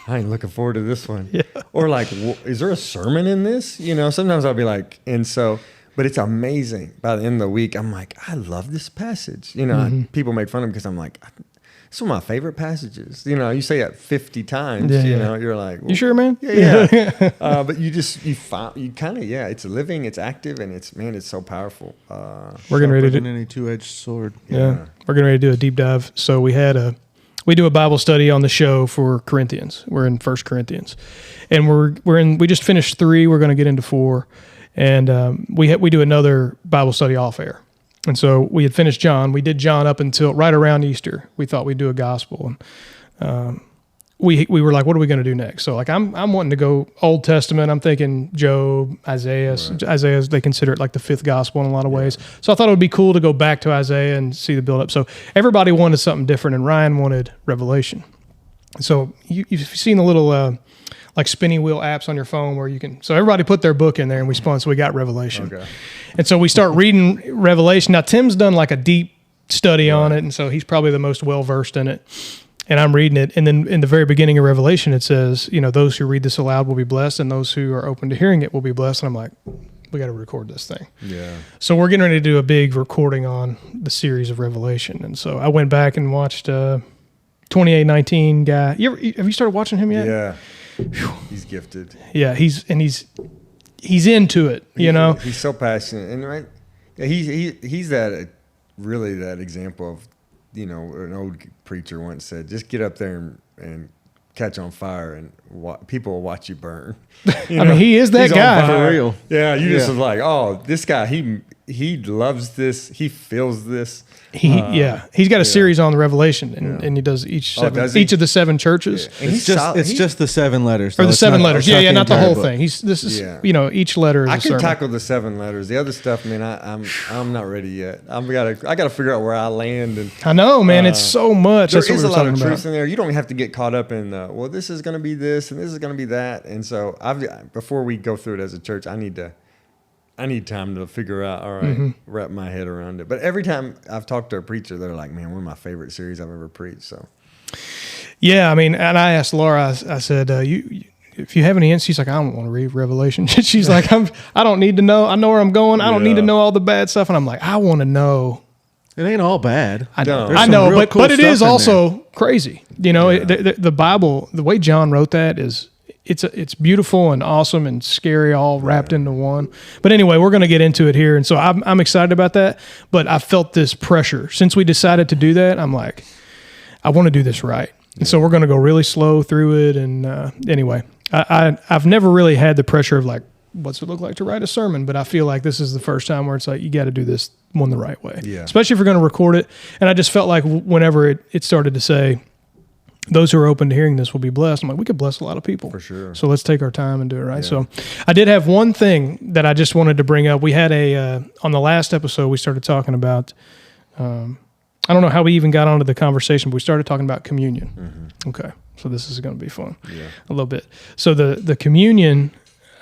Speaker 2: I ain't looking forward to this one. Yeah. Or like, is there a sermon in this? Sometimes I'll be like, and so, but it's amazing. By the end of the week, I'm like, I love this passage. People make fun of me because I'm like, it's one of my favorite passages. You say it 50 times, you're like, well,
Speaker 1: you sure, man?
Speaker 2: Yeah. But it's living, it's active, and it's so powerful.
Speaker 3: We're getting ready to do any two-edged sword.
Speaker 1: Yeah. We're getting ready to do a deep dive. So we do a Bible study on the show for Corinthians. We're in 1 Corinthians, and we just finished 3. We're going to get into 4, and we do another Bible study off air. And so we had finished John. We did John up until right around Easter. We thought we'd do a gospel, and we were like, what are we going to do next? So like I'm wanting to go Old Testament. I'm thinking Job, Isaiah. Right. Isaiah, they consider it like the 5th gospel in a lot of ways. So I thought it would be cool to go back to Isaiah and see the build up. So everybody wanted something different, and Ryan wanted Revelation. So you've seen the little like spinning wheel apps on your phone where you can. So everybody put their book in there, and we spun. So we got Revelation. Okay. And so we start reading Revelation. Now, Tim's done like a deep study on it, and so he's probably the most well-versed in it. And I'm reading it, and then in the very beginning of Revelation, it says, those who read this aloud will be blessed, and those who are open to hearing it will be blessed. And I'm like, we got to record this thing. Yeah. So we're getting ready to do a big recording on the series of Revelation. And so I went back and watched 2819 guy. Have you started watching him yet?
Speaker 2: Yeah. Whew. He's gifted.
Speaker 1: Yeah, he's into it,
Speaker 2: He's so passionate, and right, he's that example of, an old preacher once said, just get up there and catch on fire, and people will watch you burn.
Speaker 1: He is that guy
Speaker 2: for real. Yeah, you just was like, oh, this guy, he loves this, he feels this.
Speaker 1: He's got a series on the Revelation, and he does each of the 7 churches.
Speaker 2: Yeah.
Speaker 3: It's just the 7 letters,
Speaker 1: or the 7 letters. Not the whole thing. Each letter is
Speaker 2: I
Speaker 1: a
Speaker 2: can
Speaker 1: sermon.
Speaker 2: tackle the 7 letters. The other stuff, man, I'm not ready yet. I got to figure out where I land. And
Speaker 1: I know, man, it's so much.
Speaker 2: There is a lot of truth in there. You don't have to get caught up in this is going to be this and this is going to be that. And so before we go through it as a church, I need time to figure out, all right, wrap my head around it. But every time I've talked to a preacher, they're like, man, one of my favorite series I've ever preached. So,
Speaker 1: yeah, and I asked Laura, I said, if you have any hints, she's like, I don't want to read Revelation. She's like, I don't need to know. I know where I'm going. I don't need to know all the bad stuff. And I'm like, I want to know.
Speaker 3: It ain't all bad.
Speaker 1: I know, but it is also crazy. The Bible, the way John wrote that is, it's beautiful and awesome and scary, all wrapped into one. But anyway, we're going to get into it here, and so I'm excited about that. But I felt this pressure since we decided to do that. I'm like, I want to do this right. And so we're going to go really slow through it. And anyway, I've never really had the pressure of like, what's it look like to write a sermon? But I feel like this is the first time where it's like, you got to do this one the right way, especially if you're going to record it. And I just felt like whenever it started to say, those who are open to hearing this will be blessed, I'm like, we could bless a lot of people.
Speaker 2: For sure.
Speaker 1: So let's take our time and do it right. Yeah. So I did have one thing that I just wanted to bring up. We had on the last episode, we started talking about, I don't know how we even got onto the conversation, but we started talking about communion. Mm-hmm. Okay. So this is going to be fun a little bit. So the communion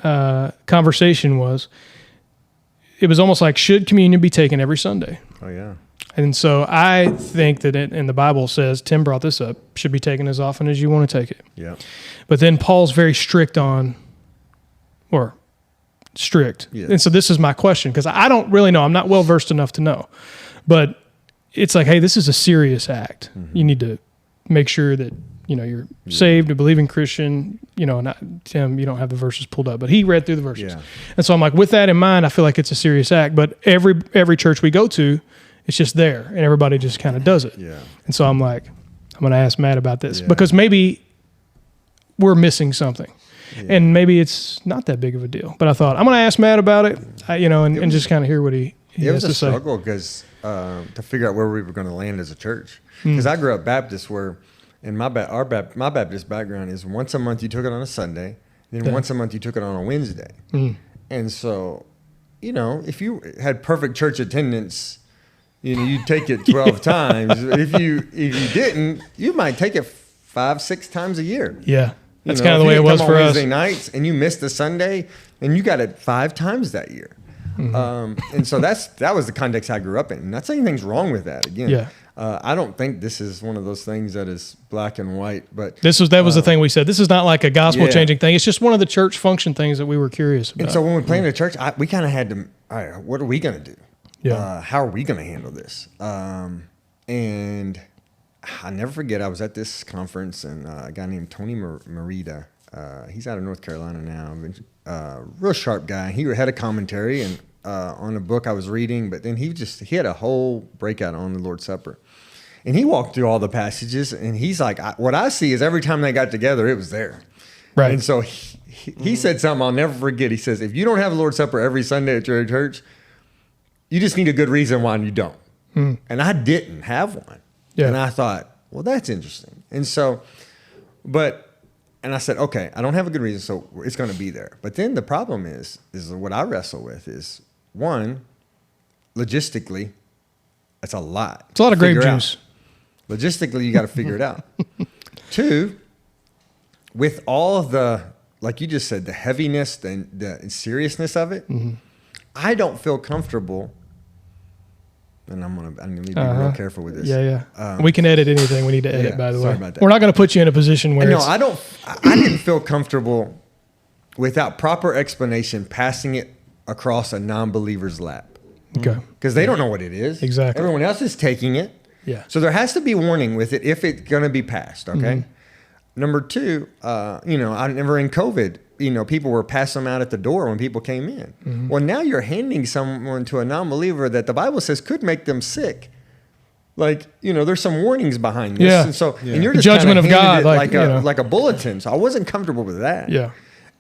Speaker 1: conversation it was almost like, should communion be taken every Sunday?
Speaker 2: Oh, yeah.
Speaker 1: And so I think that in the Bible says, Tim brought this up, should be taken as often as you want to take it.
Speaker 2: Yeah.
Speaker 1: But then Paul's very strict on, And so this is my question, because I don't really know. I'm not well versed enough to know. But it's like, hey, this is a serious act. Mm-hmm. You need to make sure that, you're saved, a believing Christian, Tim, you don't have the verses pulled up, but he read through the verses. Yeah. And so I'm like, with that in mind, I feel like it's a serious act, but every church we go to, it's just there and everybody just kind of does it.
Speaker 2: Yeah.
Speaker 1: And so I'm like, I'm going to ask Matt about this because maybe we're missing something and maybe it's not that big of a deal, but I thought I'm going to ask Matt about it, and just kind of hear what he has to say.
Speaker 2: It was a struggle because to figure out where we were going to land as a church. Because I grew up Baptist where, and my Baptist background is once a month you took it on a Sunday, then once a month you took it on a Wednesday. And so, if you had perfect church attendance, you'd take it 12 times. If you didn't, you might take it 5-6 times a year.
Speaker 1: Yeah. That's kind of the way it was for us.
Speaker 2: Wednesday nights and you missed a Sunday and you got it 5 times that year. Mm-hmm. And so that was the context I grew up in. And not saying anything's wrong with that. Again, I don't think this is one of those things that is black and white. But that was
Speaker 1: the thing we said. This is not like a gospel changing thing. It's just one of the church function things that we were curious about.
Speaker 2: And so when we planned a church, we kind of had to. All right, what are we going to do?
Speaker 1: Yeah.
Speaker 2: How are we going to handle this? And I never forget. I was at this conference and a guy named Tony Merida. He's out of North Carolina now. Real sharp guy. He had a commentary and on a book I was reading, but then he had a whole breakout on the Lord's Supper. And he walked through all the passages, and he's like, what I see is every time they got together, it was there.
Speaker 1: Right.
Speaker 2: And so he said something I'll never forget. He says, if you don't have the Lord's Supper every Sunday at your church, you just need a good reason why you don't. And I didn't have one. Yeah. And I thought, well, that's interesting. And so, and I said, okay, I don't have a good reason, so it's going to be there. But then the problem is what I wrestle with is, one, logistically, it's a lot.
Speaker 1: It's a lot of grape juice.
Speaker 2: Logistically, you got to figure it out. 2, with all of the, like you just said, the heaviness, the seriousness of it, I don't feel comfortable. And I need to be real careful with this.
Speaker 1: Yeah. We can edit anything we need to edit, by the way. Sorry about that. We're not going to put you in a position where
Speaker 2: I didn't feel comfortable without proper explanation passing it across a non-believer's lap.
Speaker 1: Okay.
Speaker 2: Because they don't know what it is.
Speaker 1: Exactly.
Speaker 2: Everyone else is taking it.
Speaker 1: Yeah.
Speaker 2: So there has to be warning with it if it's going to be passed, okay? Number 2, I remember in COVID, people were passing them out at the door when people came in. Well, now you're handing someone to a non-believer that the Bible says could make them sick. Like, there's some warnings behind this.
Speaker 1: Yeah.
Speaker 2: And so, and you're just
Speaker 1: judgment of God,
Speaker 2: like a bulletin. So I wasn't comfortable with that.
Speaker 1: Yeah.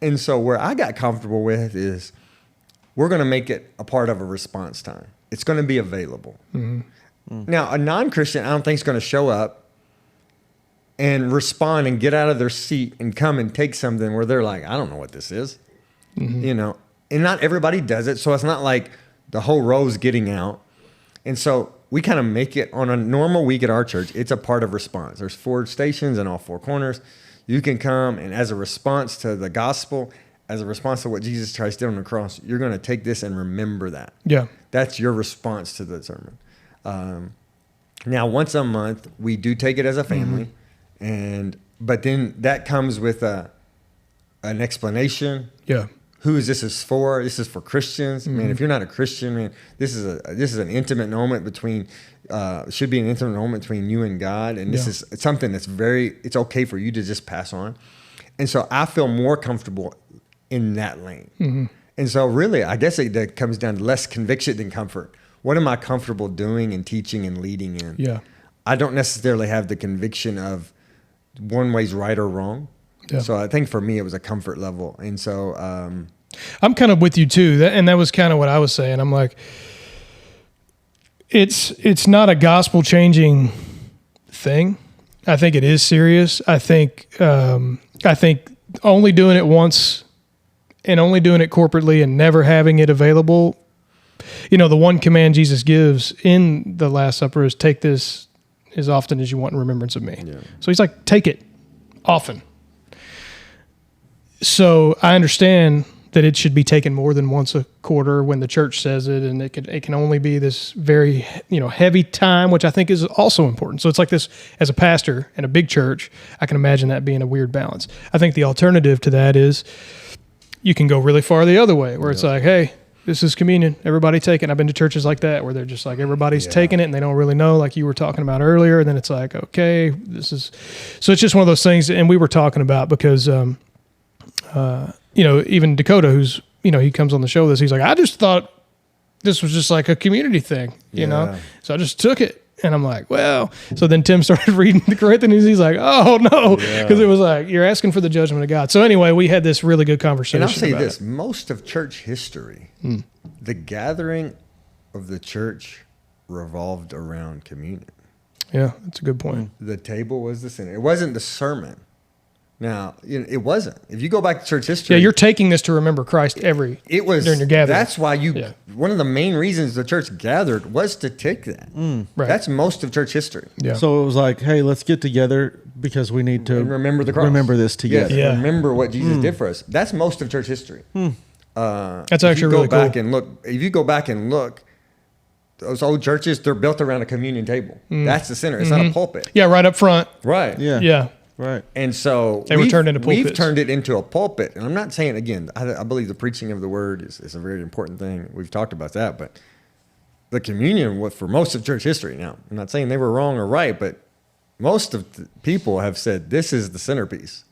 Speaker 2: And so where I got comfortable with is we're going to make it a part of a response time. It's going to be available. Now, a non-Christian, I don't think is going to show up and respond and get out of their seat and come and take something where they're like, I don't know what this is, and not everybody does it. So it's not like the whole row's getting out. And so we kind of make it on a normal week at our church. It's a part of response. There's 4 stations in all 4 corners. You can come and as a response to the gospel, as a response to what Jesus Christ did on the cross, you're going to take this and remember that.
Speaker 1: Yeah.
Speaker 2: That's your response to the sermon. Now, once a month, we do take it as a family. But then that comes with an explanation.
Speaker 1: Yeah.
Speaker 2: Who is this for? This is for Christians. Man, if you're not a Christian, man, this is an intimate moment between should be an intimate moment between you and God. And this is something that's it's okay for you to just pass on. And so I feel more comfortable in that lane. And so really, I guess that comes down to less conviction than comfort. What am I comfortable doing and teaching and leading in?
Speaker 1: Yeah.
Speaker 2: I don't necessarily have the conviction of one way's right or wrong.
Speaker 1: Yeah.
Speaker 2: So I think for me, it was a comfort level. And so,
Speaker 1: I'm kind of with you too. That was kind of what I was saying. I'm like, it's not a gospel changing thing. I think it is serious. I think only doing it once and only doing it corporately and never having it available. You know, the one command Jesus gives in the Last Supper is take this as often as you want in remembrance of me.
Speaker 2: Yeah.
Speaker 1: So he's like, take it often. So I understand that it should be taken more than once a quarter when the church says it, and it can only be this very, heavy time, which I think is also important. So it's like this, as a pastor in a big church, I can imagine that being a weird balance. I think the alternative to that is you can go really far the other way, where it's like, hey, this is communion, everybody take it. I've been to churches like that where they're just like, everybody's taking it and they don't really know, like you were talking about earlier. And then it's like, okay, so it's just one of those things. And we were talking about because, even Dakota, who's, he comes on the show with us, he's like, I just thought this was just like a community thing, you know? So I just took it. And I'm like, well, so then Tim started reading the Corinthians. He's like, oh no, because it was like, you're asking for the judgment of God. So anyway, we had this really good conversation.
Speaker 2: And I'll say this, most of church history, the gathering of the church revolved around communion.
Speaker 1: Yeah, that's a good point.
Speaker 2: The table was the center. It wasn't the sermon. Now, it wasn't. If you go back to church history,
Speaker 1: you're taking this to remember Christ during your gathering.
Speaker 2: That's why one of the main reasons the church gathered was to take that.
Speaker 1: Right.
Speaker 2: That's most of church history.
Speaker 3: Yeah. So it was like, hey, let's get together because we need to
Speaker 2: remember the cross.
Speaker 3: Remember this together.
Speaker 2: Yes, remember what Jesus did for us. That's most of church history.
Speaker 1: That's actually really cool.
Speaker 2: If you go back and look, those old churches, they're built around a communion table. That's the center. It's not a pulpit.
Speaker 1: Yeah, right up front.
Speaker 2: Right.
Speaker 3: Yeah. Right.
Speaker 2: And so
Speaker 1: we've turned it
Speaker 2: into a pulpit. And I'm not saying, again, I believe the preaching of the word is a very important thing. We've talked about that. But the communion for most of church history, now, I'm not saying they were wrong or right, but most of the people have said this is the centerpiece.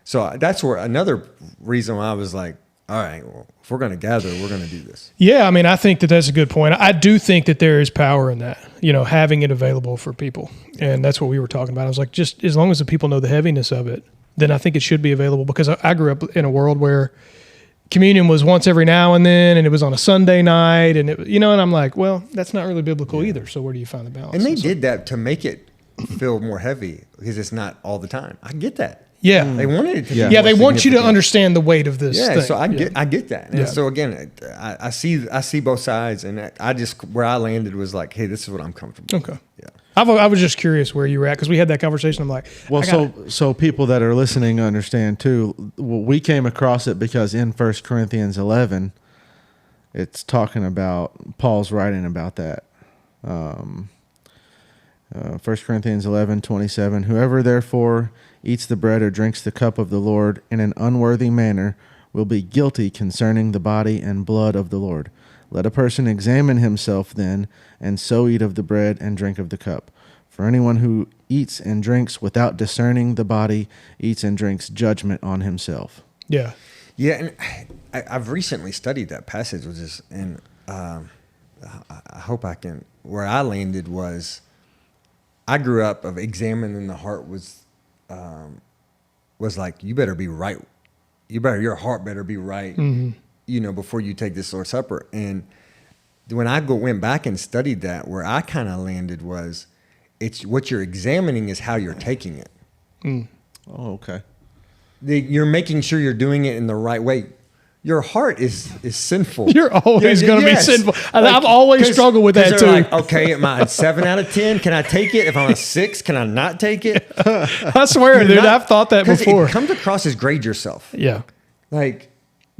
Speaker 2: So that's where another reason why I was like, all right, well, if we're going to gather, we're going to do this.
Speaker 1: Yeah, I mean, I think that's a good point. I do think that there is power in that, having it available for people. And that's what we were talking about. I was like, just as long as the people know the heaviness of it, then I think it should be available, because I grew up in a world where communion was once every now and then, and it was on a Sunday night, and and I'm like, well, that's not really biblical either. So where do you find the balance?
Speaker 2: And they did that to make it feel more heavy, because it's not all the time. I get that.
Speaker 1: Yeah.
Speaker 2: They wanted it to be
Speaker 1: more they want you to understand the weight of this thing.
Speaker 2: So I get that. And so again, I see both sides, and where I landed was like, hey, this is what I'm comfortable with.
Speaker 1: Okay. Yeah. I was just curious where you were at, because we had that conversation. I'm like,
Speaker 3: well, so people that are listening understand too. We came across it because in 1 Corinthians 11, it's talking about, Paul's writing about that. 1 Corinthians 11:27. Whoever therefore eats the bread or drinks the cup of the Lord in an unworthy manner will be guilty concerning the body and blood of the Lord. Let a person examine himself then, and so eat of the bread and drink of the cup. For anyone who eats and drinks without discerning the body eats and drinks judgment on himself.
Speaker 1: Yeah.
Speaker 2: Yeah, and I've recently studied that passage, and I hope I can, where I landed was, I grew up of examining the heart was like, you better be right. Your heart better be right, before you take this Lord's Supper. And when I went back and studied that, where I kind of landed was, it's what you're examining is how you're taking it.
Speaker 3: Oh, okay.
Speaker 2: You're making sure you're doing it in the right way. Your heart is sinful.
Speaker 1: You're always going to be sinful. I've always struggled with that too.
Speaker 2: Like, okay, am I a 7 out of 10? Can I take it? If I'm a 6, can I not take it?
Speaker 1: I swear, dude, I've thought that before.
Speaker 2: It comes across as grade yourself.
Speaker 1: Yeah.
Speaker 2: Like,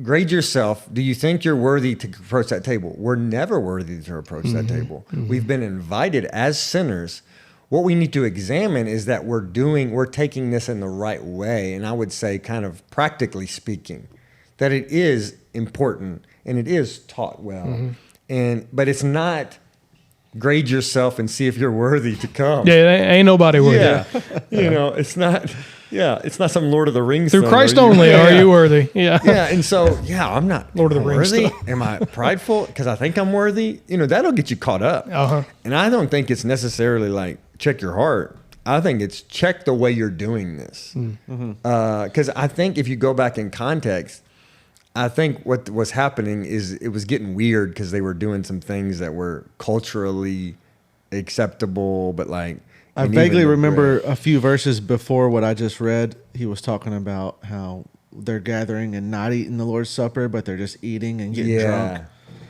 Speaker 2: grade yourself. Do you think you're worthy to approach that table? We're never worthy to approach that table. We've been invited as sinners. What we need to examine is that we're taking this in the right way. And I would say, kind of practically speaking, that it is important and it is taught well. But it's not grade yourself and see if you're worthy to come.
Speaker 1: Yeah, ain't nobody worthy.
Speaker 2: Yeah. It's not some Lord of the Rings
Speaker 1: through Christ only are you worthy. Yeah.
Speaker 2: Yeah, and so I'm not
Speaker 1: Lord of the Rings
Speaker 2: worthy.
Speaker 1: stuff.
Speaker 2: Am I prideful because I think I'm worthy? That'll get you caught up. And I don't think it's necessarily like check your heart. I think it's check the way you're doing this. Because I think if you go back in context, I think what was happening is it was getting weird because they were doing some things that were culturally acceptable, but like
Speaker 3: I vaguely remember a few verses before what I just read. He was talking about how they're gathering and not eating the Lord's Supper, but they're just eating and getting drunk.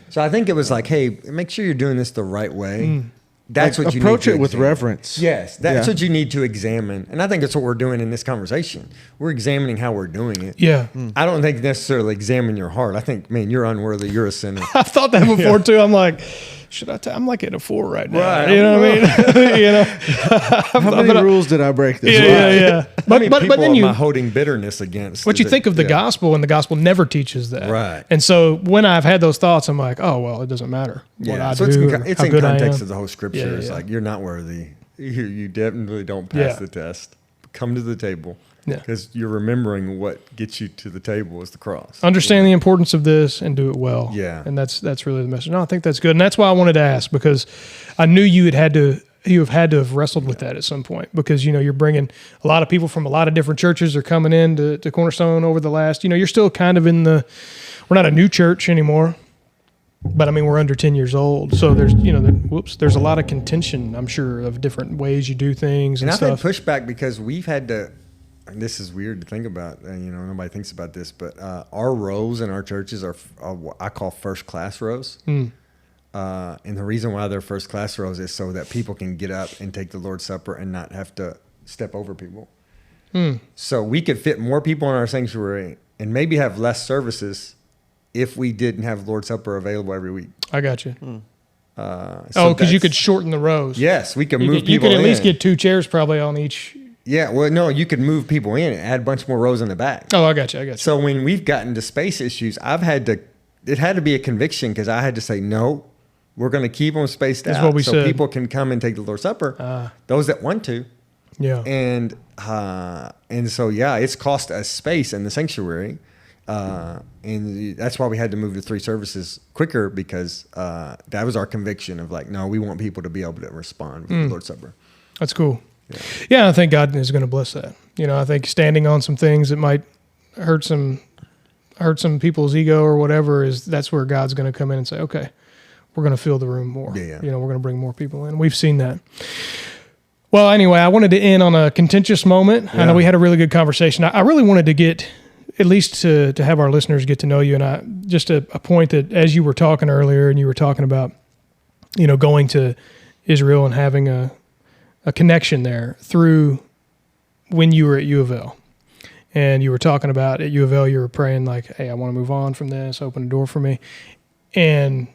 Speaker 2: So I think it was like, hey, make sure you're doing this the right way. That's
Speaker 3: like,
Speaker 2: what you
Speaker 3: approach
Speaker 2: need to
Speaker 3: it with
Speaker 2: examine.
Speaker 3: reverence.
Speaker 2: Yes, that's what you need to examine, and I think that's what we're doing in this conversation. We're examining how we're doing it.
Speaker 1: Yeah.
Speaker 2: I don't think necessarily examine your heart. I think, man, you're unworthy. You're a sinner.
Speaker 1: I've thought that before too. I'm like, should I? I'm like at a 4 right now.
Speaker 2: Right.
Speaker 1: You know what I mean? You know.
Speaker 3: How many rules did I break this week?
Speaker 1: Yeah.
Speaker 2: But
Speaker 1: But
Speaker 2: then
Speaker 1: you
Speaker 2: am I holding bitterness against?
Speaker 1: What you think of the gospel, and the gospel never teaches that.
Speaker 2: Right.
Speaker 1: And so when I've had those thoughts, I'm like, oh, well, it doesn't matter what I
Speaker 2: so
Speaker 1: do.
Speaker 2: it's
Speaker 1: how
Speaker 2: in
Speaker 1: good I
Speaker 2: context
Speaker 1: am.
Speaker 2: of the whole scripture.
Speaker 1: Yeah,
Speaker 2: It's
Speaker 1: yeah.
Speaker 2: like, you're not worthy. You definitely don't pass the test. Come to the table.
Speaker 1: Yeah.
Speaker 2: Because you're remembering what gets you to the table is the cross.
Speaker 1: Understand the importance of this and do it well.
Speaker 2: Yeah.
Speaker 1: And that's really the message. No, I think that's good. And that's why I wanted to ask, because I knew you have had to have wrestled with that at some point, because, you're bringing a lot of people from a lot of different churches are coming in to Cornerstone over the last, you're still kind of we're not a new church anymore, but I mean, we're under 10 years old. So there's, there's a lot of contention, I'm sure, of different ways you do things and
Speaker 2: I've
Speaker 1: stuff.
Speaker 2: had pushback because we've had to, and this is weird to think about, nobody thinks about this, but our rows in our churches are what I call first class rows. And the reason why they're first class rows is so that people can get up and take the Lord's Supper and not have to step over people. So we could fit more people in our sanctuary and maybe have less services if we didn't have Lord's Supper available every week.
Speaker 1: I got you.
Speaker 2: So
Speaker 1: Because you could shorten the rows.
Speaker 2: Yes, we could move people in.
Speaker 1: You could at least get 2 chairs probably on each.
Speaker 2: Yeah, well, no, you could move people in and add a bunch more rows in the back.
Speaker 1: Oh, I got you.
Speaker 2: So when we've gotten to space issues, it had to be a conviction because I had to say, no, we're going to keep them spaced
Speaker 1: That's
Speaker 2: out
Speaker 1: what we
Speaker 2: so
Speaker 1: said.
Speaker 2: people can come and take the Lord's Supper, those that want to.
Speaker 1: Yeah.
Speaker 2: And so, it's cost us space in the sanctuary. And that's why we had to move to 3 services quicker, because that was our conviction of like, no, we want people to be able to respond with the Lord's Supper.
Speaker 1: That's cool. Yeah, I think God is going to bless that. I think standing on some things that might hurt some people's ego or whatever, that's where God's going to come in and say, okay, we're going to fill the room more.
Speaker 2: Yeah.
Speaker 1: We're going to bring more people in. We've seen that. Well, anyway, I wanted to end on a contentious moment. I know we had a really good conversation. I really wanted to get, at least to have our listeners get to know you. And just a point that, as you were talking earlier, and you were talking about, going to Israel and having a connection there through when you were at U of L. And you were talking about at U of L, you were praying like, hey, I want to move on from this, open a door for me. And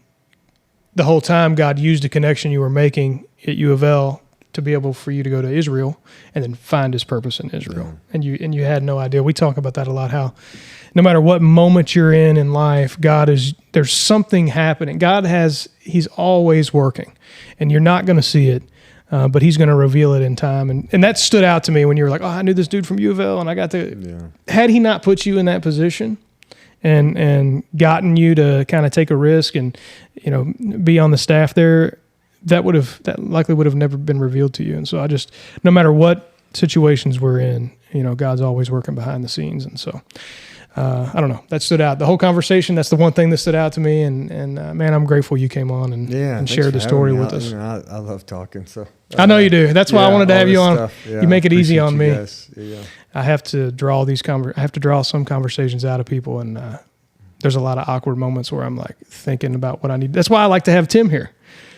Speaker 1: the whole time God used a connection you were making at U of L to be able for you to go to Israel and then find his purpose in Israel. Yeah. And you had no idea. We talk about that a lot, how no matter what moment you're in life, there's something happening. He's always working, and you're not going to see it. But he's going to reveal it in time. And that stood out to me when you were like, oh, I knew this dude from U of L, and I got to, had he not put you in that position and gotten you to kind of take a risk and, be on the staff there, that likely would have never been revealed to you. And so no matter what situations we're in, God's always working behind the scenes. And so, I don't know, that stood out. The whole conversation, that's the one thing that stood out to me. And man, I'm grateful you came on and shared the story with us.
Speaker 2: I love talking. So
Speaker 1: I know you do. That's why I wanted to have you on. You make it easy on me.
Speaker 2: Yeah.
Speaker 1: I have to draw some conversations out of people, and there's a lot of awkward moments where I'm like thinking about what I need. That's why I like to have Tim here,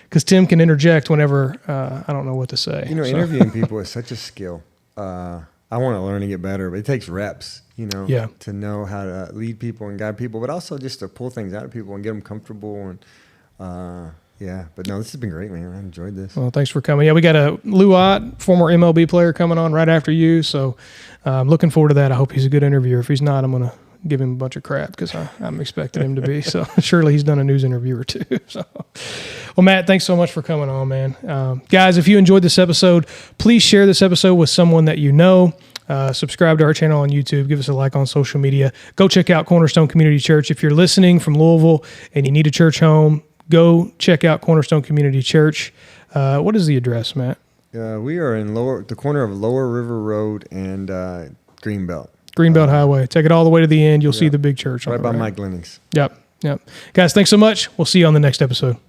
Speaker 1: because Tim can interject whenever I don't know what to say.
Speaker 2: Interviewing people is such a skill. I want to learn to get better, but it takes reps, to know how to lead people and guide people, but also just to pull things out of people and get them comfortable. And but no, this has been great, man. I enjoyed this.
Speaker 1: Well, thanks for coming. Yeah, we got a Lou Ott, former MLB player, coming on right after you, so I'm looking forward to that. I hope he's a good interviewer. If he's not, I'm going to give him a bunch of crap because I'm expecting him to be. So surely he's done a news interview or two. So, well, Matt, thanks so much for coming on, man. Guys, if you enjoyed this episode, please share this episode with someone that you know. Subscribe to our channel on YouTube. Give us a like on social media. Go check out Cornerstone Community Church. If you're listening from Louisville and you need a church home, go check out Cornerstone Community Church. What is the address, Matt?
Speaker 2: We are in the corner of Lower River Road and Greenbelt.
Speaker 1: Greenbelt Highway. Take it all the way to the end. You'll see the big church.
Speaker 2: Right
Speaker 1: on the
Speaker 2: by Mike Lenning's.
Speaker 1: Yep. Guys, thanks so much. We'll see you on the next episode.